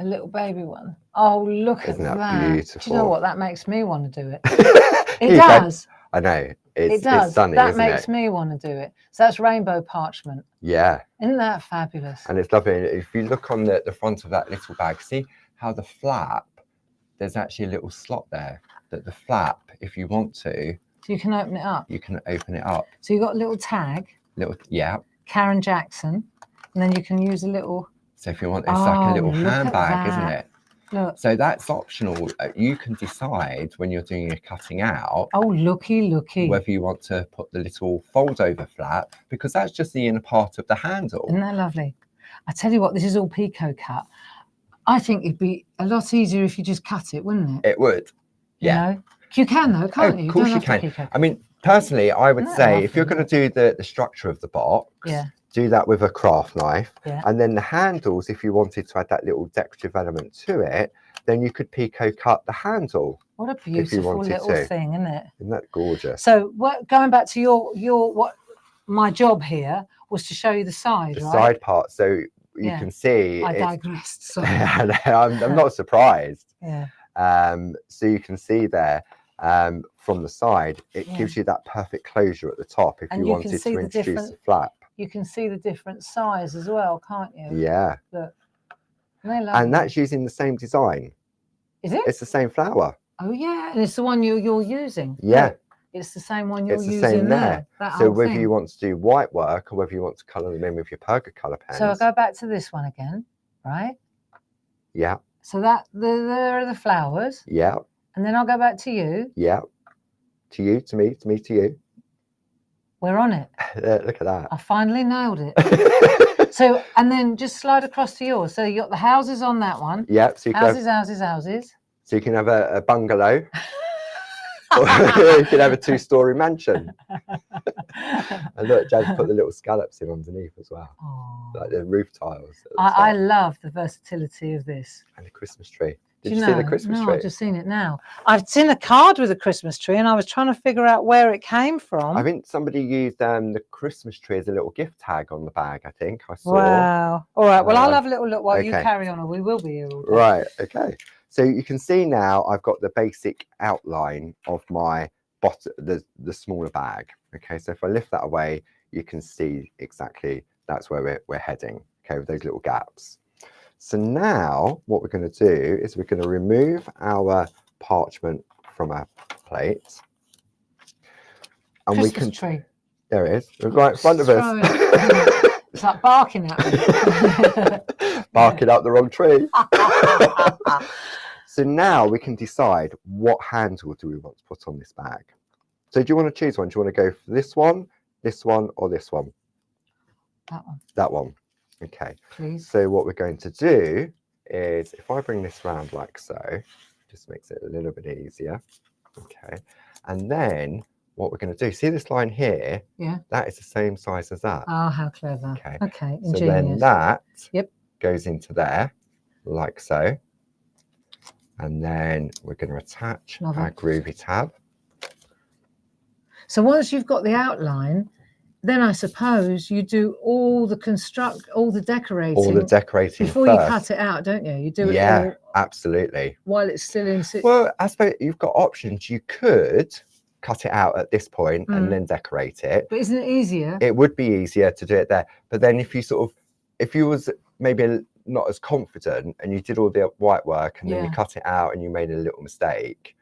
A little baby one. Oh, look Isn't at that beautiful? Do you know what? That makes me want to do it. It does. I know. It does. It's stunning, that isn't makes me want to do it. So that's rainbow parchment. Yeah. Isn't that fabulous? And it's lovely. If you look on the front of that little bag, see how the flap, there's actually a little slot there. That the flap, if you want to, so you can open it up. You can open it up. So you've got a little tag. Yeah. Karen Jackson. And then you can use a little. So if you want, it's like a little handbag, isn't it? Look. So that's optional. You can decide when you're doing your cutting out. Oh, looky. Whether you want to put the little fold over flap, because that's just the inner part of the handle. Isn't that lovely? I tell you what, this is all Pico cut. I think it'd be a lot easier if you just cut it, wouldn't it? It would. Yeah. You know? You can though, can't you? Of course you can. I mean, personally, I would say if you're going to do the structure of the box, do that with a craft knife. Yeah. And then the handles, if you wanted to add that little decorative element to it, then you could Pico cut the handle. What a beautiful little thing, isn't it? Isn't that gorgeous? So going back to your my job here was to show you the side, the right? side part. So you can see. I digressed. Sorry. I'm not surprised. Yeah. So you can see there from the side, it gives you that perfect closure at the top if you wanted to introduce a flap. You can see the different size as well, can't you? Yeah. Look. And that's using the same design. Is it? It's the same flower. Oh yeah, and it's the one you're using. Yeah. Look, it's the same one you're using same there. So whether you want to do white work or whether you want to colour them in with your perga colour pens. So I'll go back to this one again, right? Yeah. So there are the flowers. Yeah. And then I'll go back to you. Yeah. To you, to me, to you. We're on it. Look at that. I finally nailed it. So, and then just slide across to yours. So you got the houses on that one. Yeah. So you can houses. So you can have a bungalow. Or you can have a 2-story mansion. And look, Jazz put the little scallops in underneath as well. Oh. Like the roof tiles. I love the versatility of this. And the Christmas tree. Did you see the Christmas tree? No, I've just seen it now. I've seen a card with a Christmas tree and I was trying to figure out where it came from. I think somebody used the Christmas tree as a little gift tag on the bag, I think. I saw. Wow. All right. Well, I'll have a little look while you carry on, or we will be here all day. Right. Okay. So you can see now I've got the basic outline of my bottom, the smaller bag. Okay. So if I lift that away, you can see exactly that's where we're heading. Okay. With those little gaps. So now what we're going to do is we're going to remove our parchment from our plate. And Christmas we can. Tree. There it is. Right in front of us. It's like barking at me. Barking up the wrong tree. So now we can decide what handle do we want to put on this bag. So do you want to choose one? Do you want to go for this one, or this one? That one. That one. Okay. Please. So what we're going to do is, if I bring this round like so, just makes it a little bit easier. Okay. And then what we're going to do, see this line here? Yeah. That is the same size as that. Oh, how clever. Okay. Okay. So then that Yep. goes into there, like so. And then we're going to attach our Groovi tab. So once you've got the outline, then I suppose you do all the decorating. All the decorating before first. You cut it out, don't you? You do it all absolutely. while it's still in situ. Well, I suppose you've got options. You could cut it out at this point and then decorate it. But isn't it easier? It would be easier to do it there. But then if you was maybe not as confident and you did all the white work and then you cut it out and you made a little mistake.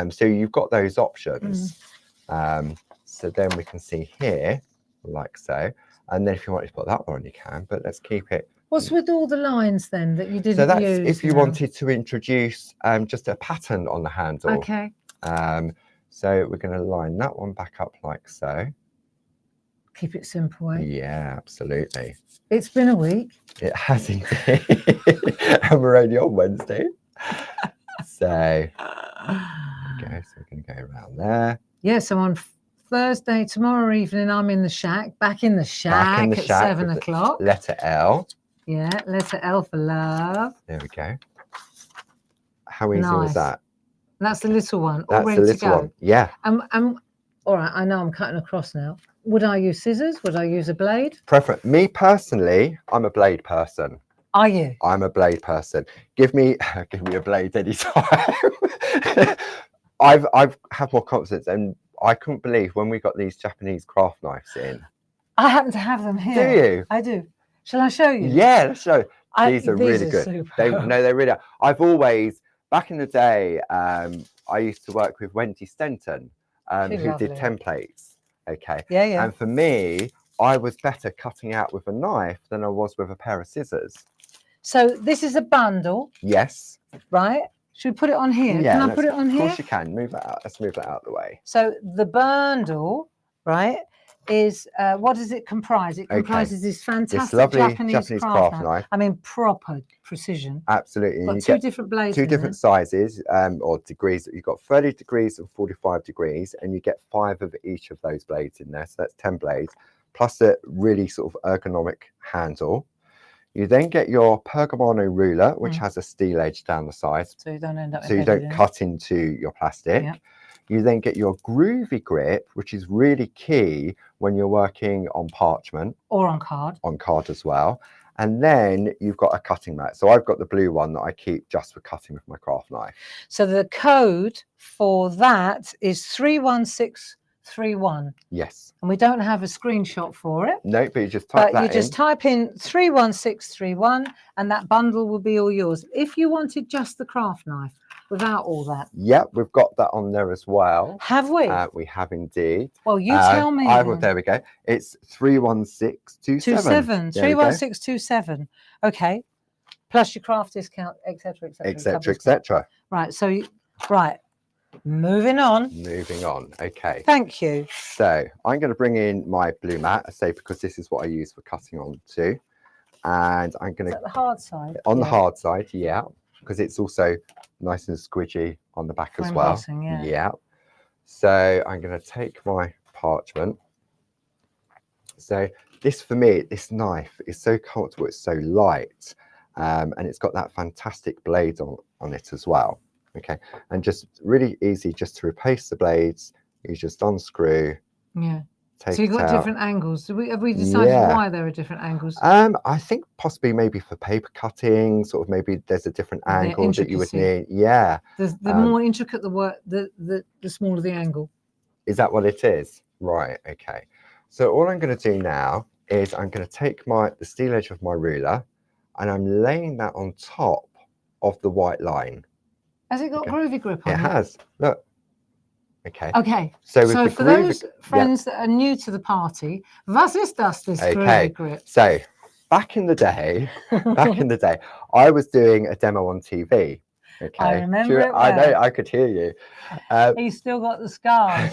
So you've got those options. So then we can see here, like so. And then if you wanted to put that on, you can, but let's keep it. What's with all the lines then that you didn't So that's use? if you wanted to introduce just a pattern on the handle. Okay. So we're going to line that one back up like so. Keep it simple, eh? Yeah, absolutely. It's been a week. It has indeed. And we're only on Wednesday. So, okay, so we're going to go around there. Yeah, so on Thursday, tomorrow evening, I'm in the shack, back in the shack at 7 o'clock. Letter L. Yeah, letter L for love. There we go. How easy was that? That's the little one. That's all ready the little to go. one. Yeah. All right, I know I'm cutting across now. Would I use scissors? Would I use a blade? Me personally, I'm a blade person. Are you? I'm a blade person. Give me a blade anytime. I've had more confidence, and I couldn't believe when we got these Japanese craft knives in. I happen to have them here. Do you? I do. Shall I show you? Yeah, let's show. These are really good. Super. They really are. I've always, back in the day, I used to work with Wendy Stenton, who did templates. Okay. Yeah, yeah. And for me, I was better cutting out with a knife than I was with a pair of scissors. So this is a bundle. Yes. Right? Should we put it on here? Yeah, can I put it on here? Of course you can. Move that out. Let's move that out of the way. So the bundle, right, is what does it comprise? It comprises this fantastic this lovely Japanese craft knife. I mean, proper precision. Absolutely. Got two different blades. Two different sizes or degrees. You've got 30 degrees and 45 degrees, and you get 5 of each of those blades in there. So that's 10 blades, plus a really sort of ergonomic handle. You then get your Pergamano ruler, which has a steel edge down the side. So you don't end up. So you don't cut into your plastic. Yeah. You then get your Groovi grip, which is really key when you're working on parchment. Or on card. On card as well. And then you've got a cutting mat. So I've got the blue one that I keep just for cutting with my craft knife. So the code for that is 31631. Yes. And we don't have a screenshot for it. No, but you just type that in. You just type in 31631 and that bundle will be all yours. If you wanted just the craft knife, without all that. Yep, we've got that on there as well. Have we? We have indeed. Well, you tell me. There we go. It's 31627. 31627. Okay. Plus your craft discount, etc., etc. Etc., etc. Right. So, right. Moving on. Moving on. Okay. Thank you. So I'm going to bring in my blue mat, I say, because this is what I use for cutting on too. And I'm going to. Is that the hard side? On the hard side, yeah. Because it's also nice and squidgy on the back as well. Yeah. So I'm going to take my parchment. So this, for me, this knife is so comfortable. It's so light, and it's got that fantastic blade on it as well. Okay, and just really easy just to replace the blades. You just unscrew. Yeah. So you've got different angles. Have we decided why there are different angles? I think possibly maybe for paper cutting, sort of maybe there's a different angle that you would need. Yeah. The more intricate the work, the smaller the angle. Is that what it is? Right. Okay. So all I'm going to do now is I'm going to take the steel edge of my ruler and I'm laying that on top of the white line. Has it got Groovi grip on it? It has. Look. Okay. Okay. So for those friends that are new to the party, was ist das Groovi grip? So back in the day, I was doing a demo on TV. Okay. I remember it well. I know, I could hear you. He's still got the scars.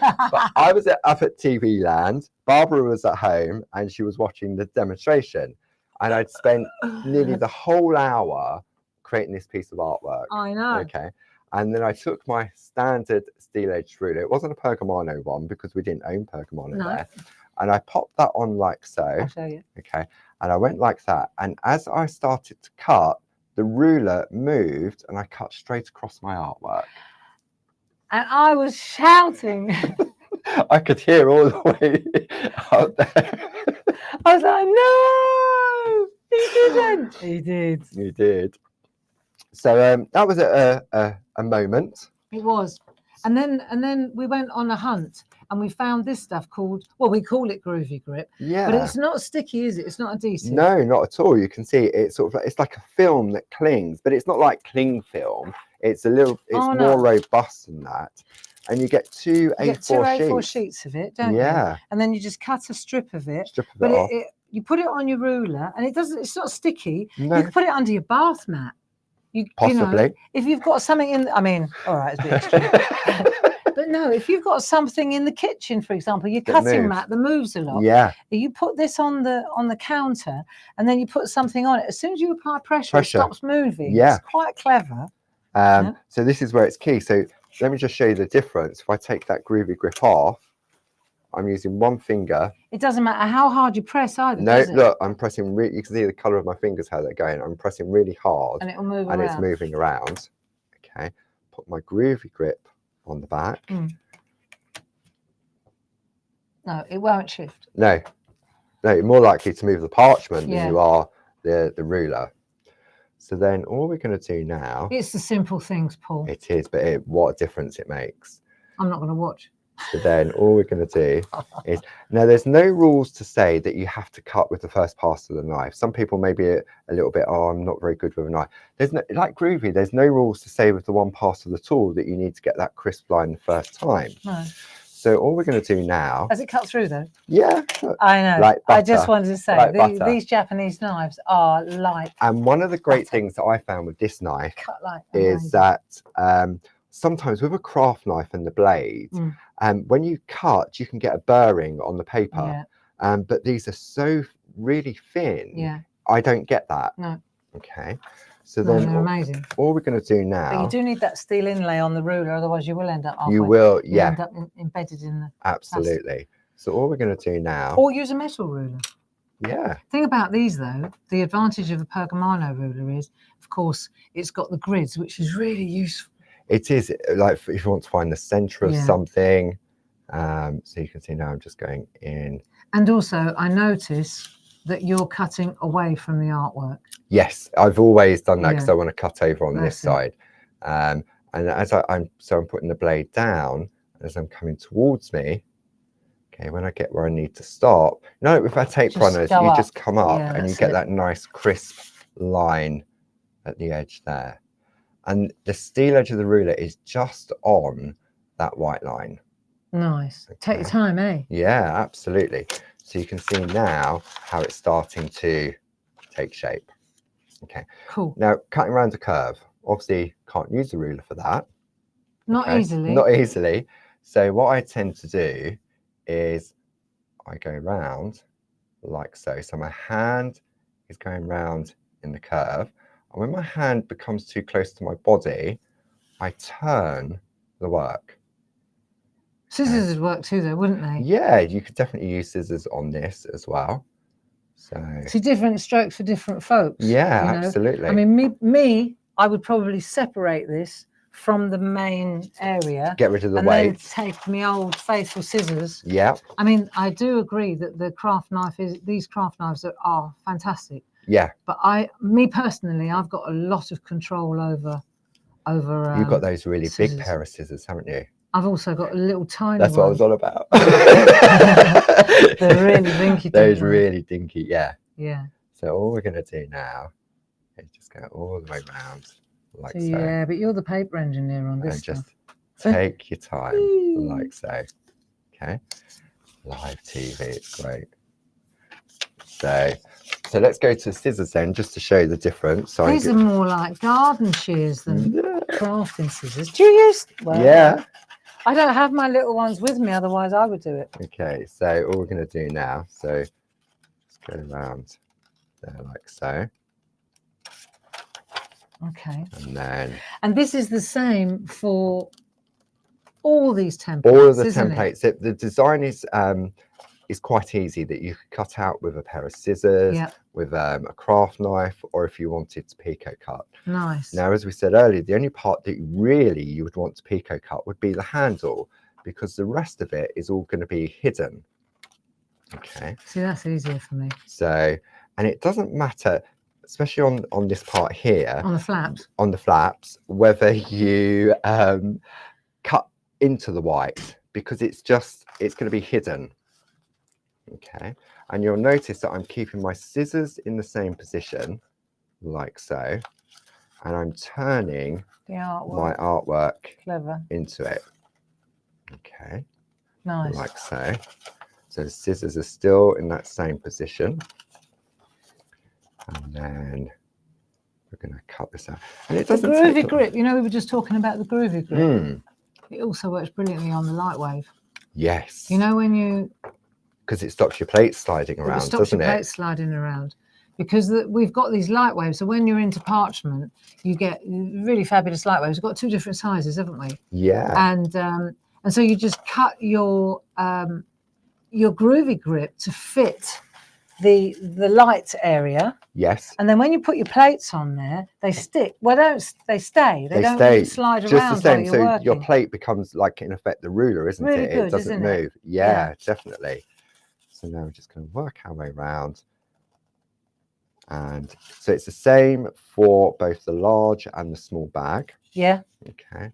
But I was up at TV Land. Barbara was at home and she was watching the demonstration. And I'd spent nearly the whole hour creating this piece of artwork. I know. Okay. And then I took my standard steel edge ruler. It wasn't a Pergamano one because we didn't own Pergamano there. And I popped that on like so. I'll show you. Okay. And I went like that. And as I started to cut, the ruler moved and I cut straight across my artwork. And I was shouting. I could hear all the way out there. I was like, no, he didn't. He did. He did. So that was a moment. It was. And then we went on a hunt and we found this stuff called, well, we call it Groovi Grip, Yeah. but it's not sticky, is it? It's not adhesive. No, not at all. You can see it's sort of like, it's like a film that clings, but it's not like cling film. It's a little, it's more robust than that. And you get two A4 sheets of it, don't you? Yeah. And then you just cut a strip of it. Strip of it off. You put it on your ruler, and it's not sticky. No. You can put it under your bath mat. Possibly. You know, if you've got something in, I mean, all right, it's a bit extreme. But no, if you've got something in the kitchen, for example, your cutting mat that moves a lot. Yeah. You put this on the counter, and then you put something on it. As soon as you apply pressure, it stops moving. Yeah. It's quite clever. So this is where it's key. So let me just show you the difference. If I take that Groovi Grip off, I'm using one finger. It doesn't matter how hard you press either. No, look, I'm pressing really, you can see the colour of my fingers, how they're going. I'm pressing really hard. And it'll move and around. It's moving around. Okay. Put my Groovi Grip on the back. No, it won't shift. No, you're more likely to move the parchment than you are the ruler. So then all we're going to do now... It's the simple things, Paul. It is, but what a difference it makes. I'm not going to watch. So then all we're going to do is... Now, there's no rules to say that you have to cut with the first pass of the knife. Some people may be a little bit, oh, I'm not very good with a knife. There's no, like Groovi, there's no rules to say with the one pass of the tool that you need to get that crisp line the first time. No. So all we're going to do now... Has it cut through, though? Yeah. I know. Like butter, I just wanted to say, like these Japanese knives are like... And one of the great things that I found with this knife like is that sometimes with a craft knife and the blade, when you cut, you can get a burring on the paper. Yeah. But these are so really thin. Yeah. I don't get that. No. Okay. So then amazing. All we're going to do now... But you do need that steel inlay on the ruler, otherwise you will end up halfway. You will, You'll end up embedded in the... Absolutely. Plastic. So all we're going to do now... Or use a metal ruler. Yeah. The thing about these, though, the advantage of a Pergamano ruler is, of course, it's got the grids, which is really useful. It is, like if you want to find the centre of something. So you can see now I'm just going in. And also, I notice that you're cutting away from the artwork. Yes, I've always done that because I want to cut over on this side. And as I'm putting the blade down, as I'm coming towards me, okay, when I get where I need to stop, no, with our tape runners, you just come up and you get that nice crisp line at the edge there. And the steel edge of the ruler is just on that white line. Nice. Okay. Take your time, eh? Yeah, absolutely. So you can see now how it's starting to take shape. Okay. Cool. Now, cutting around a curve. Obviously, can't use the ruler for that. Not easily. Not easily. So what I tend to do is I go round like so. So my hand is going round in the curve. And when my hand becomes too close to my body, I turn the work. Scissors would work too, though, wouldn't they? Yeah, you could definitely use scissors on this as well. So see, different strokes for different folks. Yeah, absolutely. I mean, me, I would probably separate this from the main area. Get rid of the weight. And then take my old faithful scissors. Yeah. I mean, I do agree that the craft knife these craft knives are fantastic. Yeah. But me personally, I've got a lot of control over. You've got those really scissors. Big pair of scissors, haven't you? I've also got a little tiny That's what I was on about. They're really dinky. Those really dinky, yeah. Yeah. So all we're going to do now is just go all the way around like so. Yeah, but you're the paper engineer on this and stuff. Just take your time like so. Okay. Live TV, it's great. So let's go to scissors then, just to show the difference. So these are more like garden shears than crafting scissors. Do you use? Well, yeah. I don't have my little ones with me, otherwise I would do it. Okay, so all we're going to do now, so just go around there like so. Okay. And this is the same for all these templates. All of the templates. The design is quite easy, that you could cut out with a pair of scissors, with a craft knife, or if you wanted to pico cut. Nice. Now, as we said earlier, the only part that you would want to pico cut would be the handle, because the rest of it is all going to be hidden. Okay. See, that's easier for me. So, and it doesn't matter, especially on this part here. On the flaps. On the flaps, whether you cut into the white because it's going to be hidden. Okay, and you'll notice that I'm keeping my scissors in the same position, like so, and I'm turning my artwork into it. Okay, nice, like so. So the scissors are still in that same position, and then we're going to cut this out. And it doesn't the Groovi take grip. You know, we were just talking about the Groovi grip. It also works brilliantly on the light wave. Yes. You know, when you because it stops your plate sliding around, doesn't it? It stops your plate sliding around. Because we've got these light waves, so when you're into parchment, you get really fabulous light waves. We've got 2 different sizes, haven't we? Yeah. And so you just cut your Groovi grip to fit the light area. Yes. And then when you put your plates on there, they stick. Well, they stay. They don't slide just around the same. while you're so working. Your plate becomes like, in effect, the ruler, isn't really it? Good, it doesn't isn't move. It? Yeah, definitely. So now we're just going to work our way around. And so it's the same for both the large and the small bag. Yeah. Okay.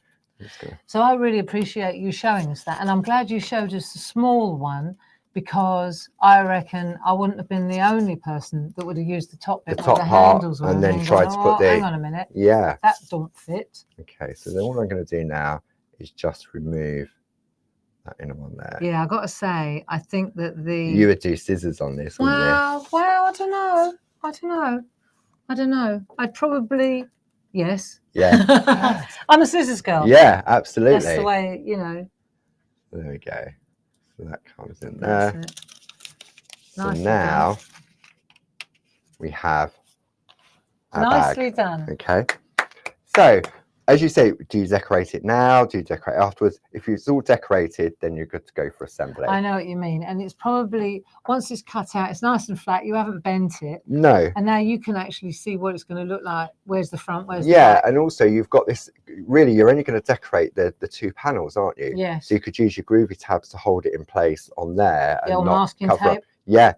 So I really appreciate you showing us that. And I'm glad you showed us the small one, because I reckon I wouldn't have been the only person that would have used the top bit where the handles were. And then tried to put the... hang on a minute. Yeah. That don't fit. Okay. So then all I'm going to do now is just remove that inner one there. Yeah, I got to say, I think that you would do scissors on this, wouldn't you? Well, I don't know. I'd probably, yes. Yeah. I'm a scissors girl. Yeah, absolutely. That's the way, you know. There we go. So that comes in there. So Nicely now done. we have our nicely bag. done. Okay. So, as you say, do you decorate it now? Do you decorate afterwards? If it's all decorated, then you're good to go for assembly. I know what you mean. And it's probably, once it's cut out, it's nice and flat. You haven't bent it. No. And now you can actually see what it's going to look like. Where's the front? Where's the back? And also you've got this, really, you're only going to decorate the 2 panels, aren't you? Yes. So you could use your Groovi tabs to hold it in place on there. The old not masking cover tape. up. Yeah.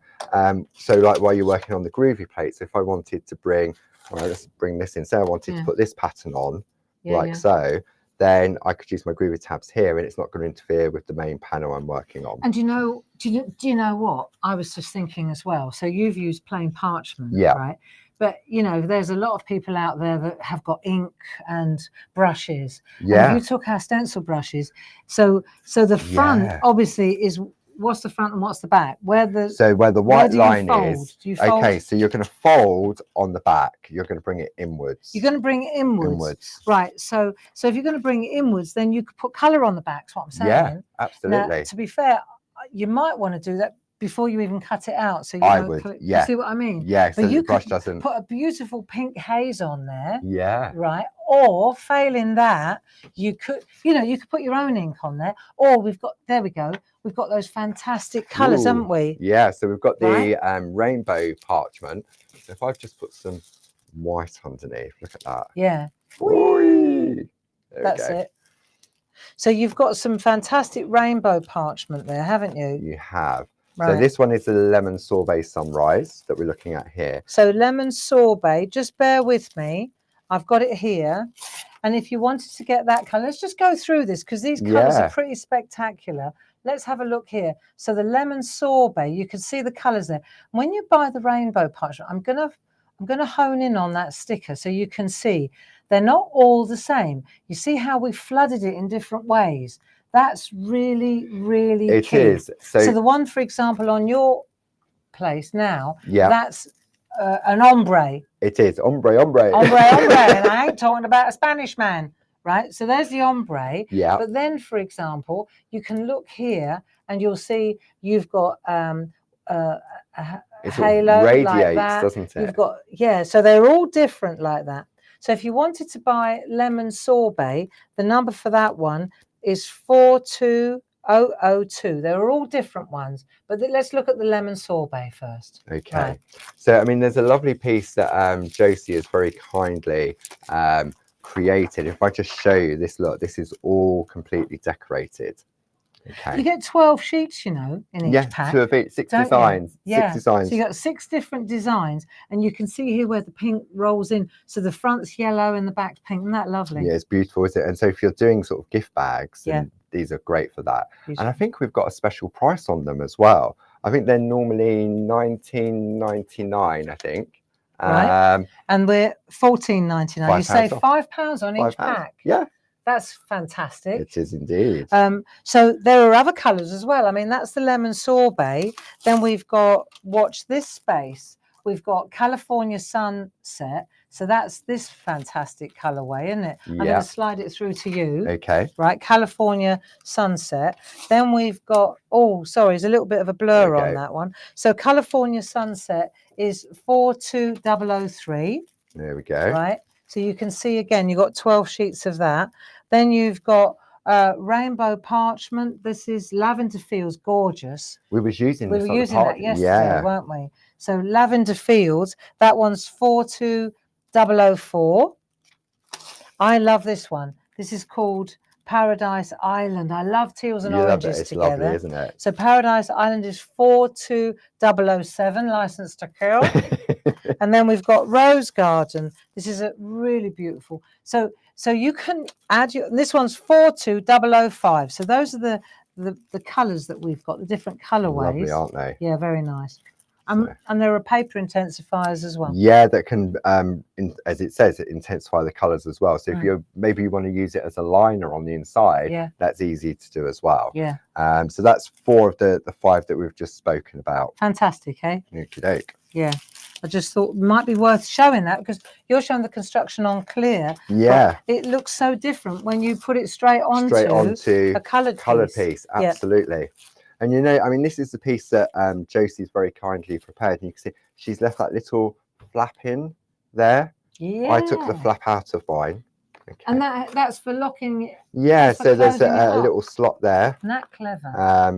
So like while you're working on the Groovi plates, if I wanted to bring, all right, let's bring this in. Say I wanted to put this pattern on, so, then I could use my Groovi tabs here, and it's not going to interfere with the main panel I'm working on. And do you know what? I was just thinking as well. So you've used plain parchment, right? But you know, there's a lot of people out there that have got ink and brushes. Yeah. And you took our stencil brushes. So the front obviously is, what's the front and what's the back? Where the white line is. Do you fold? Okay, so you're going to fold on the back. You're going to bring it inwards. You're going to bring it inwards. Right. So if you're going to bring it inwards, then you could put colour on the back. That's what I'm saying. Yeah, absolutely. Now, to be fair, you might want to do that before you even cut it out. So you see what I mean? Yeah. So but you the brush could doesn't put a beautiful pink haze on there. Yeah. Right. Or failing that, you could put your own ink on there. Or there we go. We've got those fantastic colours, haven't we? Yeah, so we've got the rainbow parchment. So if I've just put some white underneath, look at that. Yeah. That's it. So you've got some fantastic rainbow parchment there, haven't you? You have. Right. So this one is the lemon sorbet sunrise that we're looking at here. So lemon sorbet, just bear with me. I've got it here. And if you wanted to get that colour, let's just go through this because these colours are pretty spectacular. Let's have a look here. So the lemon sorbet, you can see the colours there. When you buy the rainbow parchment, I'm gonna hone in on that sticker so you can see they're not all the same. You see how we flooded it in different ways. That's really, really key. It is. So the one, for example, on your place now, yeah, that's an ombre. It is ombre. And I ain't talking about a Spanish man. Right, so there's the ombre. Yeah. But then, for example, you can look here and you'll see you've got a halo radiates, like that. Doesn't it? You've got so they're all different like that. So if you wanted to buy lemon sorbet, the number for that one is 42002. They're all different ones, but let's look at the lemon sorbet first. Okay. Right. So I mean, there's a lovely piece that Josie has very kindly created. If I just show you this, look, this is all completely decorated. Okay. You get 12 sheets, you know, in each pack. 2 of each, 6 designs. Yeah. 6 designs. So you got 6 different designs, and you can see here where the pink rolls in. So the front's yellow and the back's pink. Isn't that lovely? Yeah, it's beautiful, isn't it? And so if you're doing sort of gift bags and these are great for that. Beautiful. And I think we've got a special price on them as well. I think they're normally £19.99, I think. Right. And we're £14.99. You save £5 on each pack. Yeah. That's fantastic. It is indeed. So there are other colours as well. I mean, that's the lemon sorbet. Then we've got, watch this space. We've got California Sunset. So that's this fantastic colourway, isn't it? I'm going to slide it through to you. Okay. Right, California Sunset. Then we've got, oh, sorry, there's a little bit of a blur on that one. So California Sunset is 42003. There we go. Right. So you can see again, you've got 12 sheets of that. Then you've got Rainbow Parchment. This is Lavender Fields, gorgeous. We were using that yesterday, weren't we? So Lavender Fields, that one's 42004. I love this one. This is called Paradise Island. I love teals and oranges together. Lovely, isn't it? So Paradise Island is 42007, licensed to kill. And then we've got Rose Garden. This is a really beautiful. So you can add this one's 42005. So those are the colours that we've got, the different colourways. Lovely, aren't they? Yeah, very nice. And there are paper intensifiers as well. Yeah, that can, as it says, intensify the colours as well. So if you want to use it as a liner on the inside, that's easy to do as well. Yeah. So that's 4 of the 5 that we've just spoken about. Fantastic, eh? Okey-doke. Yeah. I just thought it might be worth showing that because you're showing the construction on clear. Yeah. It looks so different when you put it straight onto a coloured piece. Absolutely. Yeah. And you know, I mean, this is the piece that Josie's very kindly prepared. And you can see she's left that little flap in there. Yeah. I took the flap out of mine. Okay. And that's for locking. Yeah, so there's a little slot there. Isn't that clever? A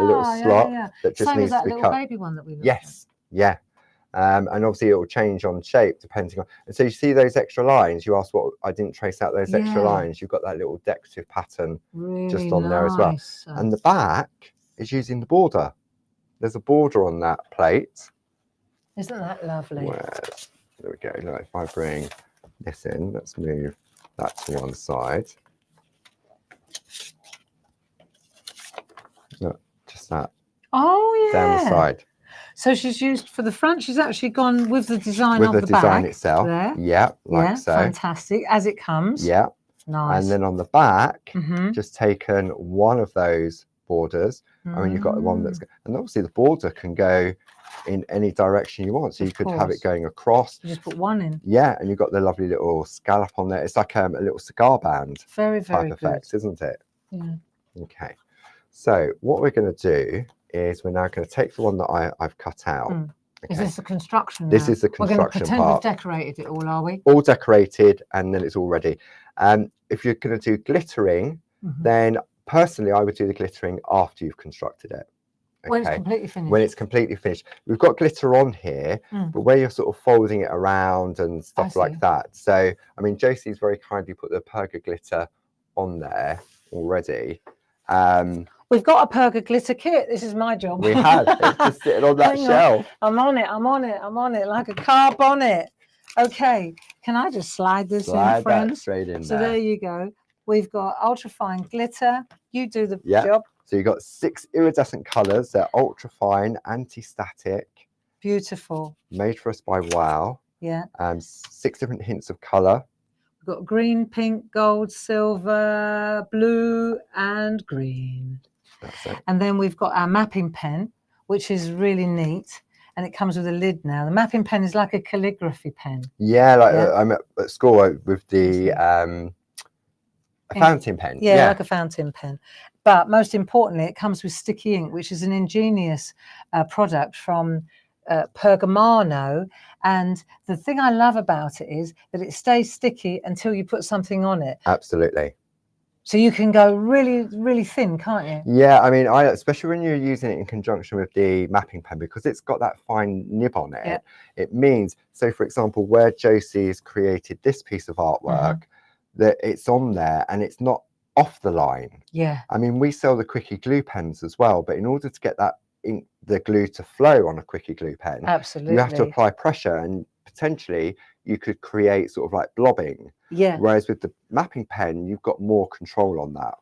little slot that just Same needs as that to be little cut. baby one that we looked Yes, yeah. And obviously it will change on shape depending on. And so you see those extra lines. You asked what I didn't trace out those extra lines. You've got that little decorative pattern just on there as well. And the back is using the border. There's a border on that plate. Isn't that lovely? There we go. Look, if I bring this in, let's move that to one side. Look, just that. Oh yeah. Down the side. So she's used for the front. She's actually gone with the design of the back. With the design itself. There. Yeah, like so. Fantastic. As it comes. Yeah. Nice. And then on the back, just taken one of those borders. I mean, you've got the one that's, and obviously the border can go in any direction you want. So you could have it going across. You just put one in. Yeah, and you've got the lovely little scallop on there. It's like a little cigar band. Very, very type effect, isn't it? Yeah. Okay. So what we're going to do is we're now going to take the one that I've cut out. Okay. Is this the construction? This is the construction part. We're going to pretend we've decorated it all, are we? All decorated, and then it's all ready. If you're going to do glittering, then personally I would do the glittering after you've constructed it. Okay. When it's completely finished. When it's completely finished. We've got glitter on here, but where you're sort of folding it around and stuff like that. So, I mean, Josie's very kindly put the Perga glitter on there already. We've got a Perga glitter kit. This is my job. We have. It's just sitting on that shelf. I'm on it like a car bonnet. Okay. Can I just slide this in, friends? That straight in so there you go. We've got ultra-fine glitter. You do the job. So you've got 6 iridescent colours. They're ultra-fine, anti-static. Beautiful. Made for us by Wow. Yeah. 6 different hints of colour. We've got green, pink, gold, silver, blue, and green. That's it. And then we've got our mapping pen, which is really neat. And it comes with a lid now. The mapping pen is like a calligraphy pen. Yeah, like I'm at school with the a fountain pen. Yeah, like a fountain pen. But most importantly, it comes with sticky ink, which is an ingenious product from Pergamano. And the thing I love about it is that it stays sticky until you put something on it. Absolutely. So you can go really, really thin, can't you? Yeah, I mean, especially when you're using it in conjunction with the mapping pen, because it's got that fine nib on it. It means, so for example, where Josie's created this piece of artwork, that it's on there and it's not off the line. Yeah. I mean, we sell the quickie glue pens as well, but in order to get that ink, the glue to flow on a quickie glue pen, absolutely, you have to apply pressure, and potentially you could create sort of like blobbing. Yeah. Whereas with the mapping pen, you've got more control on that.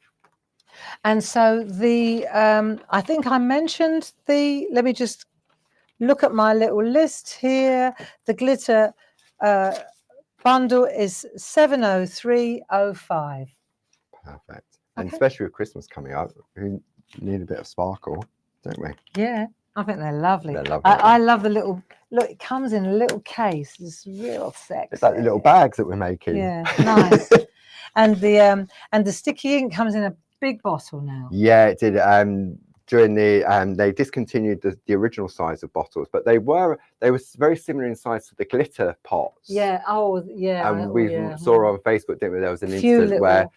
And so the I think I mentioned let me just look at my little list here. The glitter bundle is 703.05. Perfect. And Okay. especially with Christmas coming up, we need a bit of sparkle, don't we? Yeah, I think they're lovely. They're lovely. I love the little, look, it comes in a little case. It's real sexy. It's like the little bags that we're making. Yeah, nice. And the sticky ink comes in a big bottle now. Yeah, it did. During the they discontinued the original size of bottles, but they were very similar in size to the glitter pots. Yeah. Oh, yeah. And we saw on Facebook, didn't we? There was an Few incident where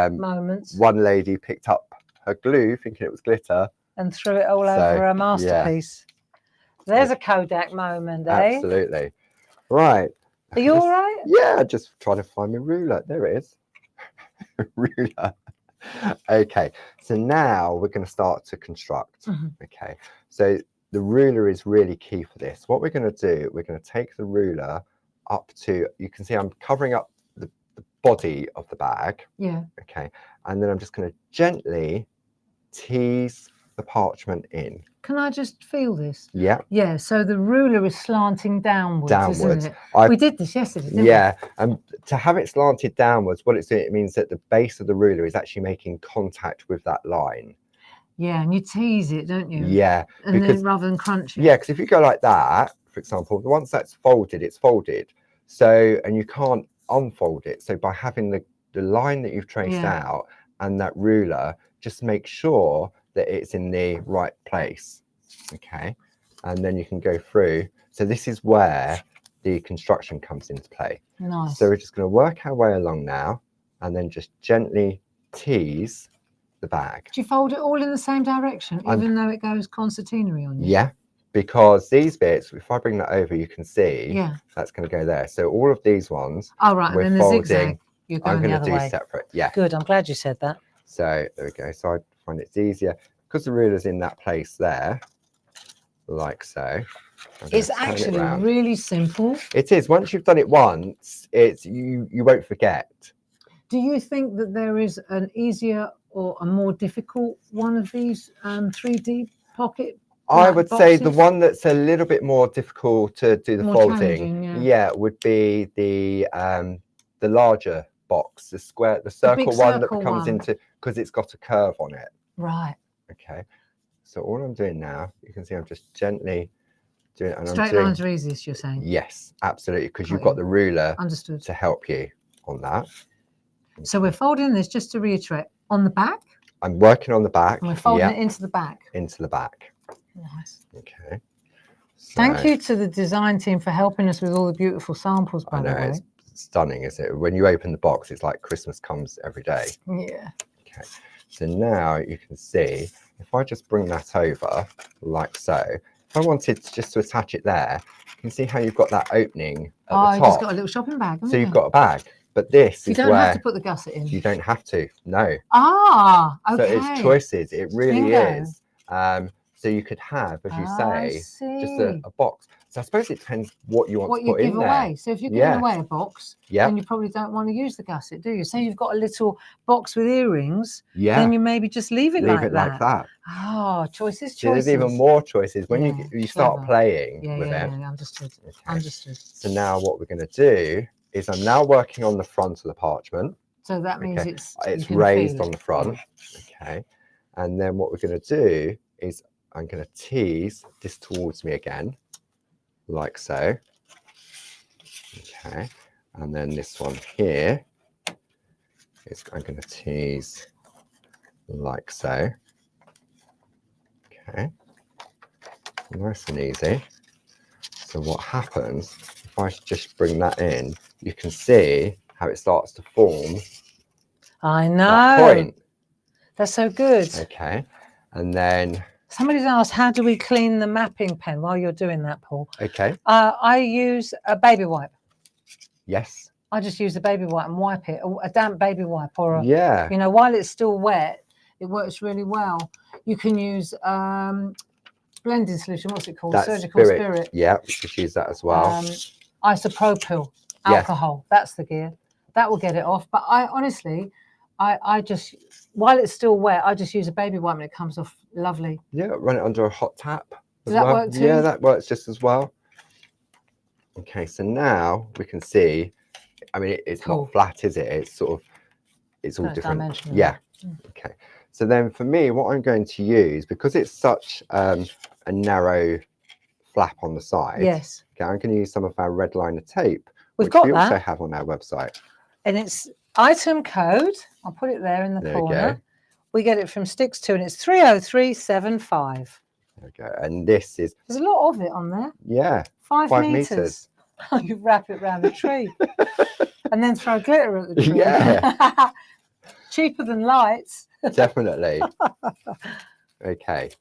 moments. one lady picked up her glue thinking it was glitter And threw it all over her masterpiece. Yeah. There's a Kodak moment, eh? Absolutely. Right. Are you all right? Yeah, just trying to find my ruler. There it is. Ruler. Okay, so now we're going to start to construct. Okay, so the ruler is really key for this. What we're going to do, we're going to take the ruler up to, you can see I'm covering up the body of the bag. Yeah. Okay, and then I'm just going to gently tease the parchment in. Can I just feel this? Yeah. Yeah, so the ruler is slanting downwards. Isn't it? We did this yesterday, didn't we? Yeah, and to have it slanted downwards, what it's doing, it means that the base of the ruler is actually making contact with that line. Yeah, and you tease it, don't you? Yeah. And then rather than crunch it. Yeah, because if you go like that, for example, once that's folded, it's folded. So, and you can't unfold it. So by having the line that you've traced out and that ruler, just make sure that it's in the right place. Okay, and then you can go through. So this is where the construction comes into play. Nice. So we're just going to work our way along now and then just gently tease the bag. Do you fold it all in the same direction, even though it goes concertinery on you? Yeah, because these bits, if I bring that over, you can see that's going to go there. So all of these ones, oh right, and then the zigzag, you're going the other way. I'm going to do separate. Yeah. Good, I'm glad you said that. So there we go. So I find it's easier because the ruler's in that place there, like so. It's actually really simple. It is. Once you've done it once, it's you won't forget. Do you think that there is an easier or a more difficult one of these 3D pocket? I would say the one that's a little bit more difficult to do the folding, would be the larger box, the circle one that comes into, because it's got a curve on it. Right. Okay. So all I'm doing now, you can see I'm just gently doing it. And straight lines are easiest, you're saying? Yes, absolutely, because you've got the ruler understood to help you on that. So we're folding this, just to reiterate, on the back? I'm working on the back. And we're folding it into the back? Into the back. Nice. Okay. So, thank you to the design team for helping us with all the beautiful samples, by the way. It's stunning, isn't it? When you open the box, it's like Christmas comes every day. Yeah. Okay. So now you can see, if I just bring that over like so, if I wanted just to attach it there, you can see how you've got that opening at the top. You've just got a little shopping bag, haven't you? You've got a bag, but this you is don't have to put the gusset in. You don't have to, no. Ah, okay. So it's choices, it really is. So you could have, as you say, just a box. So I suppose it depends what you want to put in there. Away. So if you're giving away a box, then you probably don't want to use the gusset, do you? Say you've got a little box with earrings, then you maybe just leave it like that. Oh, choices. So there's even more choices when you start playing with it. Yeah, understood. Okay. Understood. So now what we're going to do is I'm now working on the front of the parchment. So that means it's raised on the front. Okay. And then what we're going to do is I'm going to tease this towards me again, like so. Okay, and then this one here is I'm going to tease like so. Okay, nice and easy. So what happens if I just bring that in? You can see how it starts to form. I know. That point. That's so good. Okay, and then. Somebody's asked, how do we clean the mapping pen while you're doing that, Paul? Okay. I use a baby wipe. Yes. I just use a baby wipe and wipe it, a damp baby wipe, or you know, while it's still wet, it works really well. You can use blending solution. What's it called? That's Surgical Spirit. Yeah, we could use that as well. Isopropyl alcohol. That's the gear. That will get it off. But I honestly, I just, while it's still wet, I just use a baby wipe and it comes off lovely. Yeah, run it under a hot tap. Does that well. work too? Yeah, that works just as well. Okay, so now we can see, I mean, it's Cool. not flat, is it? It's sort of, it's all No, different. dimensional. Yeah. Okay. So then for me, what I'm going to use, because it's such a narrow flap on the side. Yes. Okay, I'm going to use some of our red liner tape, We've which got we also that. have on our website. And it's item code. I'll put it there in the There corner. we go. We get it from Sticks 2 and it's 30375. There we go. And this is, There's a lot of it on there. yeah, 5 5 meters. You wrap it around the tree and then throw glitter at the tree. Yeah. Cheaper than lights. Definitely. Okay.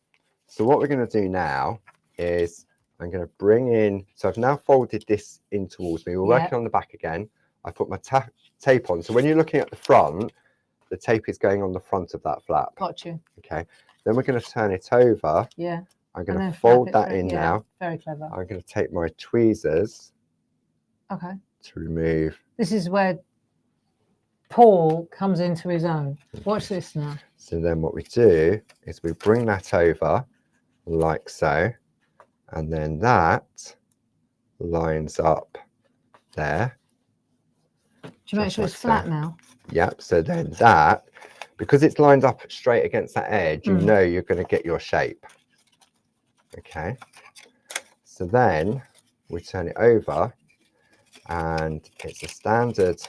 So what we're going to do now is I'm going to bring in, so I've now folded this in towards me. We're working on the back again. I put my tape on. So when you're looking at the front, the tape is going on the front of that flap. Got you. Okay. Then we're going to turn it over. Yeah. I'm going to fold that in now. Very clever. I'm going to take my tweezers. Okay. To remove. This is where Paul comes into his own. Watch this now. So then what we do is we bring that over like so. And then that lines up there. Do you make sure it's flat now? Yep. So then that, because it's lined up straight against that edge, you know you're going to get your shape. Okay. So then we turn it over and it's a standard.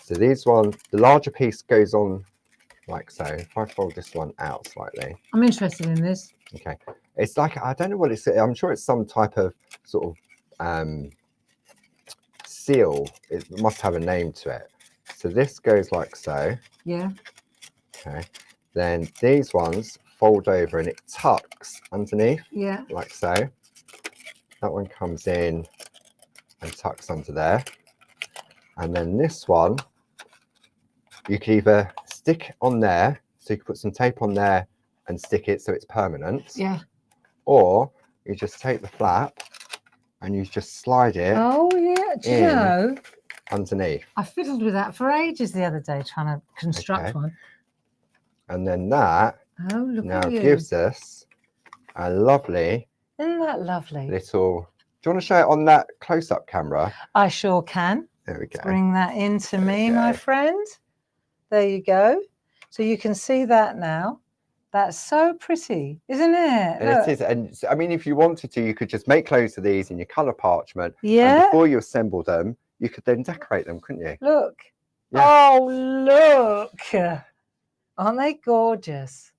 So these one, the larger piece goes on like so. If I fold this one out slightly. I'm interested in this. Okay. It's like, I don't know what it's, I'm sure it's some type of sort of seal. It must have a name to it. So this goes like so. Yeah. Okay. Then these ones fold over and it tucks underneath. Yeah. Like so. That one comes in and tucks under there. And then this one, you can either stick on there, so you can put some tape on there and stick it so it's permanent. Yeah. Or you just take the flap and you just slide it. Oh yeah, do you know? Underneath. I fiddled with that for ages the other day trying to construct one. And then that now gives us a lovely. Isn't that lovely? Little. Do you want to show it on that close-up camera? I sure can. There we go. Bring that into me, my friend. There you go. So you can see that now. That's so pretty, isn't it? And it is. And I mean, if you wanted to, you could just make loads of these in your colour parchment. Yeah. And before you assemble them, you could then decorate them, couldn't you? Look. Yeah. Oh, look. Aren't they gorgeous?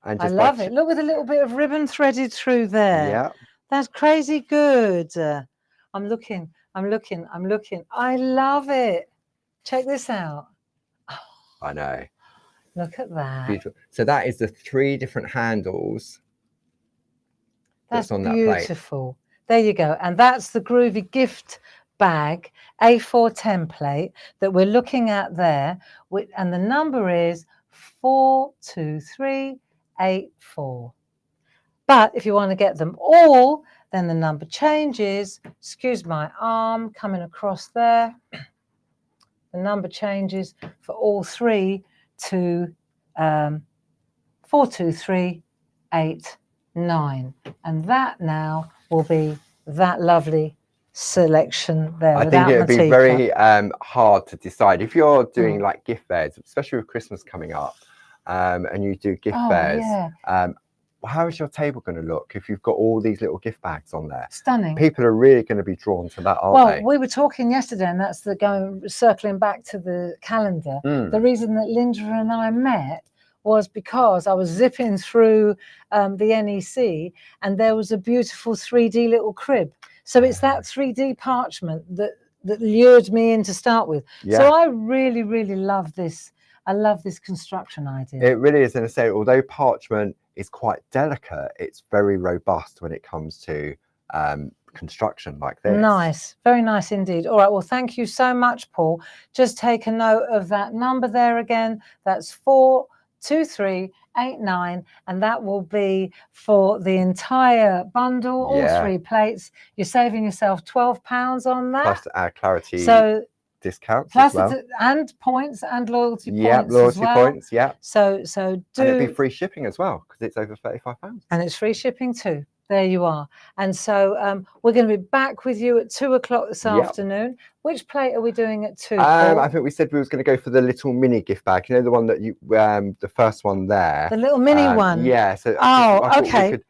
And I love it. Look, with a little bit of ribbon threaded through there. Yeah. That's crazy good. I'm looking. I love it. Check this out. I know. Look at that. Beautiful. So that is the 3 different handles. That's on beautiful. That there you go. And that's the Groovi gift bag A4 template that we're looking at there. And the number is 42384. But if you want to get them all, then the number changes. Excuse my arm coming across there. The number changes for all 3 to 42389. And that now will be that lovely selection there. I think it would be very hard to decide. If you're doing like gift fairs, especially with Christmas coming up, and you do gift fairs, how is your table going to look if you've got all these little gift bags on there? Stunning. People are really going to be drawn to that, aren't they? Well, we were talking yesterday, and that's circling back to the calendar. The reason that Linda and I met was because I was zipping through the NEC, and there was a beautiful 3D little crib. So it's that 3D parchment that lured me in to start with. Yeah. So I really, really love this. I love this construction idea. It really is. And I say, although parchment is quite delicate, it's very robust when it comes to construction like this. Nice, very nice indeed. All right, well, thank you so much, Paul. Just take a note of that number there again. That's 42389, and that will be for the entire bundle, all 3 plates. You're saving yourself £12 on that. Plus our clarity. So discounts Plus, as well. and points and loyalty Yeah, points loyalty as well. points. Yeah. So And it'd be do, free shipping as well because it's over £35. and it's free shipping too. There you are. And so we're going to be back with you at 2 o'clock this Yep. afternoon. Which plate are we doing at 2? I think we said we was going to go for the little mini gift bag. You know, the one that you, the first one there. The little mini one. Yeah. So Oh, I thought okay. we could,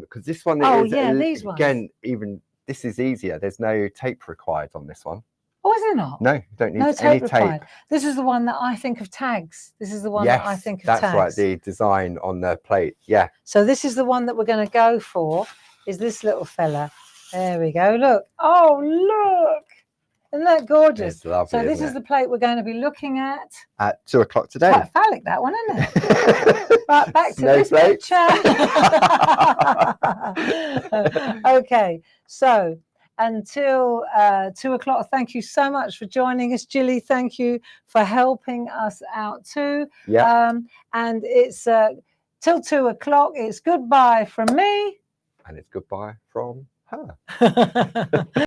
because this one Oh, is yeah, these ones. again, even this is easier. There's no tape required on this one. Oh, is there not? No, you don't need No any tape required. tape. This is the one that I think of tags. This is the one Yes, that I think of that's tags. right. The design on the plate. Yeah. So this is the one that we're going to go for, is this little fella. There we go. Look. Oh, look. Isn't that gorgeous? It's lovely, so this isn't is it? the plate we're going to be looking at. At 2 o'clock today. Quite phallic, that one, isn't it? Right, back to this Snowflakes. picture. Okay, so until 2 o'clock, thank you so much for joining us. Jilly, thank you for helping us out too. Yeah. And it's till 2 o'clock. It's goodbye from me. And it's goodbye from her.